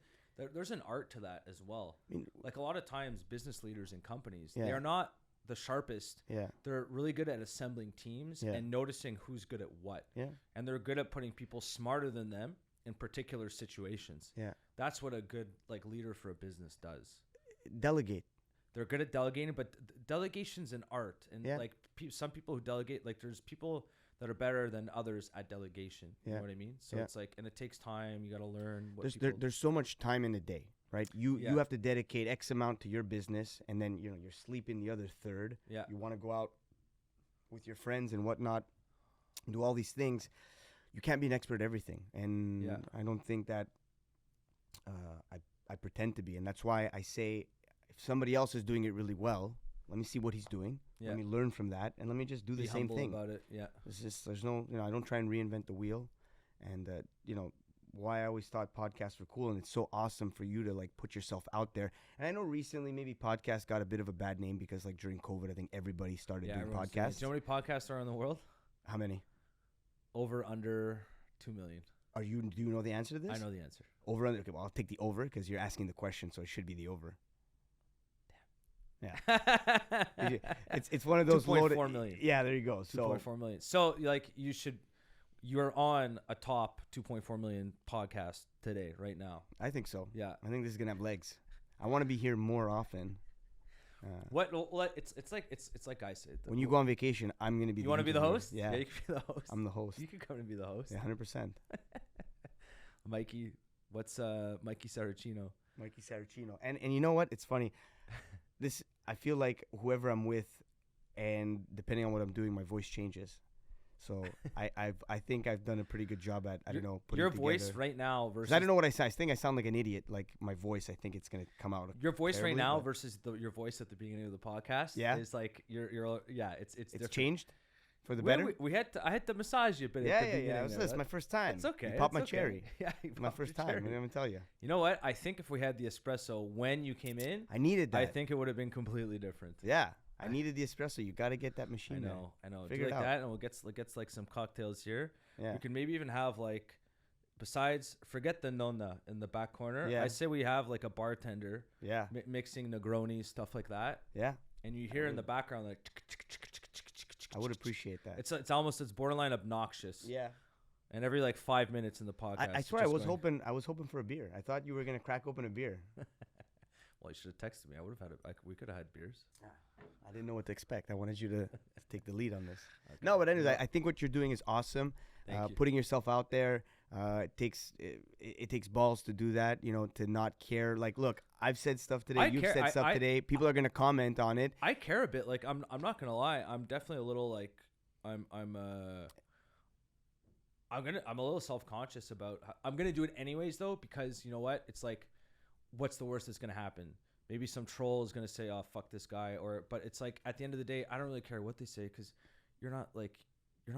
there's an art to that as well. I mean, like a lot of times business leaders and companies, they are not the sharpest.
Yeah.
They're really good at assembling teams and noticing who's good at what.
Yeah.
And they're good at putting people smarter than them in particular situations.
Yeah.
That's what a good like leader for a business does.
Delegate.
They're good at delegating, but delegation's an art. And like some people who delegate, like there's people that are better than others at delegation. You know what I mean? So it's like, and it takes time. You got to learn.
There's so much time in a day, right? You have to dedicate X amount to your business, and then you're sleeping the other third.
Yeah.
You want to go out with your friends and whatnot, do all these things. You can't be an expert at everything, and I don't think that I pretend to be, and that's why I say, if somebody else is doing it really well, let me see what he's doing. Let me learn from that, and let me just do the same thing.
About it. Yeah.
It's just, there's no, I don't try and reinvent the wheel, and why I always thought podcasts were cool, and it's so awesome for you to like put yourself out there. And I know recently maybe podcasts got a bit of a bad name because like during COVID, I think everybody started doing podcasts.
Do you know how many podcasts are in the world?
How many?
Over, under 2 million.
Do you know the answer to this?
I know the answer.
Over, under. Okay, well, I'll take the over because you're asking the question, so it should be the over. Yeah. it's one of those
2.4 million.
Yeah, there you go.
2.4 million. So like you're on a top 2.4 million podcast today, right now.
I think so.
Yeah.
I think this is gonna have legs. I want to be here more often.
It's like guys say.
When you go on vacation, I'm gonna be.
You want to be the host?
Yeah,
you can be the host.
I'm the host.
You can come and be the host.
Yeah, 100%.
Mikey, what's Mikey Saracino?
Mikey Saracino, and you know what? It's funny. I feel like whoever I'm with, and depending on what I'm doing, my voice changes. So I think I've done a pretty good job at putting
your
together.
voice right now versus
I don't know what I say. I think I sound like an idiot. Like my voice, I think it's gonna come out.
Your voice
terribly,
right now versus your voice at the beginning of the podcast.
Yeah,
is like it's
changed for the better.
I had to massage you a bit.
Yeah. It's my first time.
It's okay.
You popped my cherry.
Yeah,
my first time. I'm gonna tell you.
You know what? I think if we had the espresso when you came in,
I needed that.
I think it would have been completely different.
Yeah. I needed the espresso. You got to get that machine.
I know.
Figure
Do
it
like
out.
that, and we'll get like some cocktails here.
Yeah.
We can maybe even have like, besides, forget the nonna in the back corner.
Yeah.
I say we have like a bartender.
Yeah.
Mixing Negronis, stuff like that.
Yeah.
And you hear in the background like.
I would appreciate that.
It's borderline obnoxious.
Yeah.
And every like 5 minutes in the podcast.
I swear I was hoping for a beer. I thought you were gonna crack open a beer.
Well, you should have texted me. I would have had we could have had beers.
I didn't know what to expect. I wanted you to take the lead on this. Okay. No, but anyways, I think what you're doing is awesome.
Thank you.
Putting yourself out there. It takes balls to do that. You know, to not care. Like, look, I've said stuff today. You've said stuff today. People are gonna comment on it.
I care a bit. Like, I'm not gonna lie. I'm definitely a little like I'm a little self-conscious about. I'm gonna do it anyways though, because you know what? It's like, what's the worst that's gonna happen? Maybe some troll is gonna say, "Oh, fuck this guy," but it's like at the end of the day, I don't really care what they say because you're not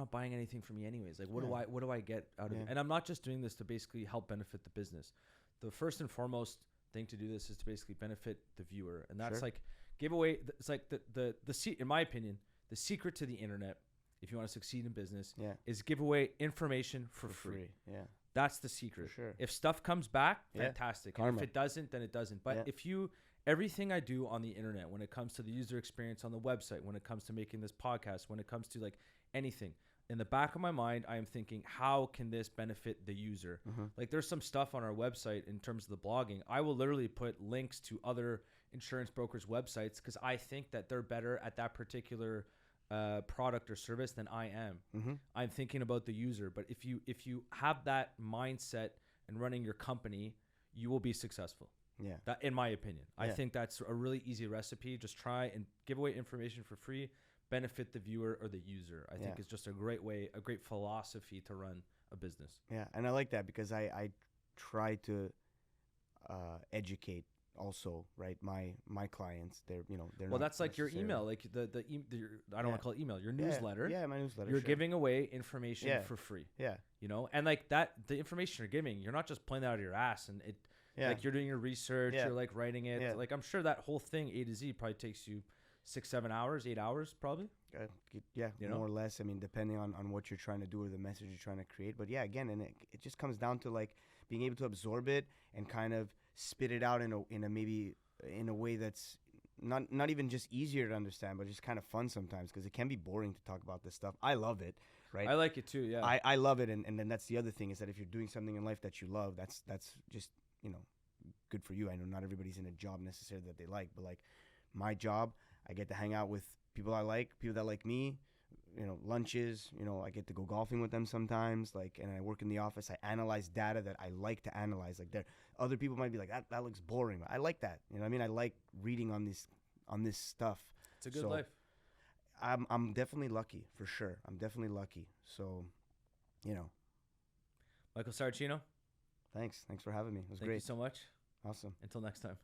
buying anything from me anyways. Like, what do I get out of it? And I'm not just doing this to basically help benefit the business. The first and foremost thing to do this is to basically benefit the viewer, and that's like give away. It's like the in my opinion, the secret to the internet, if you want to succeed in business, is give away information for free.
Yeah.
That's the secret.
For sure.
If stuff comes back, fantastic.
Karma.
If it doesn't, then it doesn't. But if everything I do on the internet, when it comes to the user experience on the website, when it comes to making this podcast, when it comes to like anything, in the back of my mind, I am thinking, how can this benefit the user?
Mm-hmm.
Like there's some stuff on our website in terms of the blogging. I will literally put links to other insurance brokers' websites because I think that they're better at that particular product or service than I am.
Mm-hmm.
I'm thinking about the user. But if you have that mindset and running your company, you will be successful.
Yeah.
That, in my opinion, I think that's a really easy recipe. Just try and give away information for free, benefit the viewer or the user. I think it's just a great philosophy to run a business. Yeah.
And I like that because I try to educate also, right? My clients, they're
that's like your email, like the I don't want to call it email, your newsletter.
Yeah, my newsletter.
You're giving away information for free.
Yeah.
You know, and like that, the information you're giving, you're not just pulling that out of your ass and it. Yeah. Like you're doing your research, you're like writing it. Yeah. Like I'm sure that whole thing A to Z probably takes you 6-7 hours, 8 hours probably.
More or less. I mean, depending on what you're trying to do or the message you're trying to create. But yeah, again, and it just comes down to like being able to absorb it and kind of spit it out in a way that's not even just easier to understand, but just kind of fun sometimes because it can be boring to talk about this stuff. I love it. Right.
I like it too. Yeah.
I love it. And then that's the other thing is that if you're doing something in life that you love, that's just, good for you. I know not everybody's in a job necessarily that they like, but like my job, I get to hang out with people I like, people that like me, lunches, I get to go golfing with them sometimes, like, and I work in the office. I analyze data that I like to analyze. Like other people might be like, that looks boring. I like that. You know what I mean? I like reading on this stuff.
It's a good life.
I'm definitely lucky for sure. I'm definitely lucky. So,
Michael Saracino.
Thanks for having me. It was great.
Thank you so much.
Awesome.
Until next time.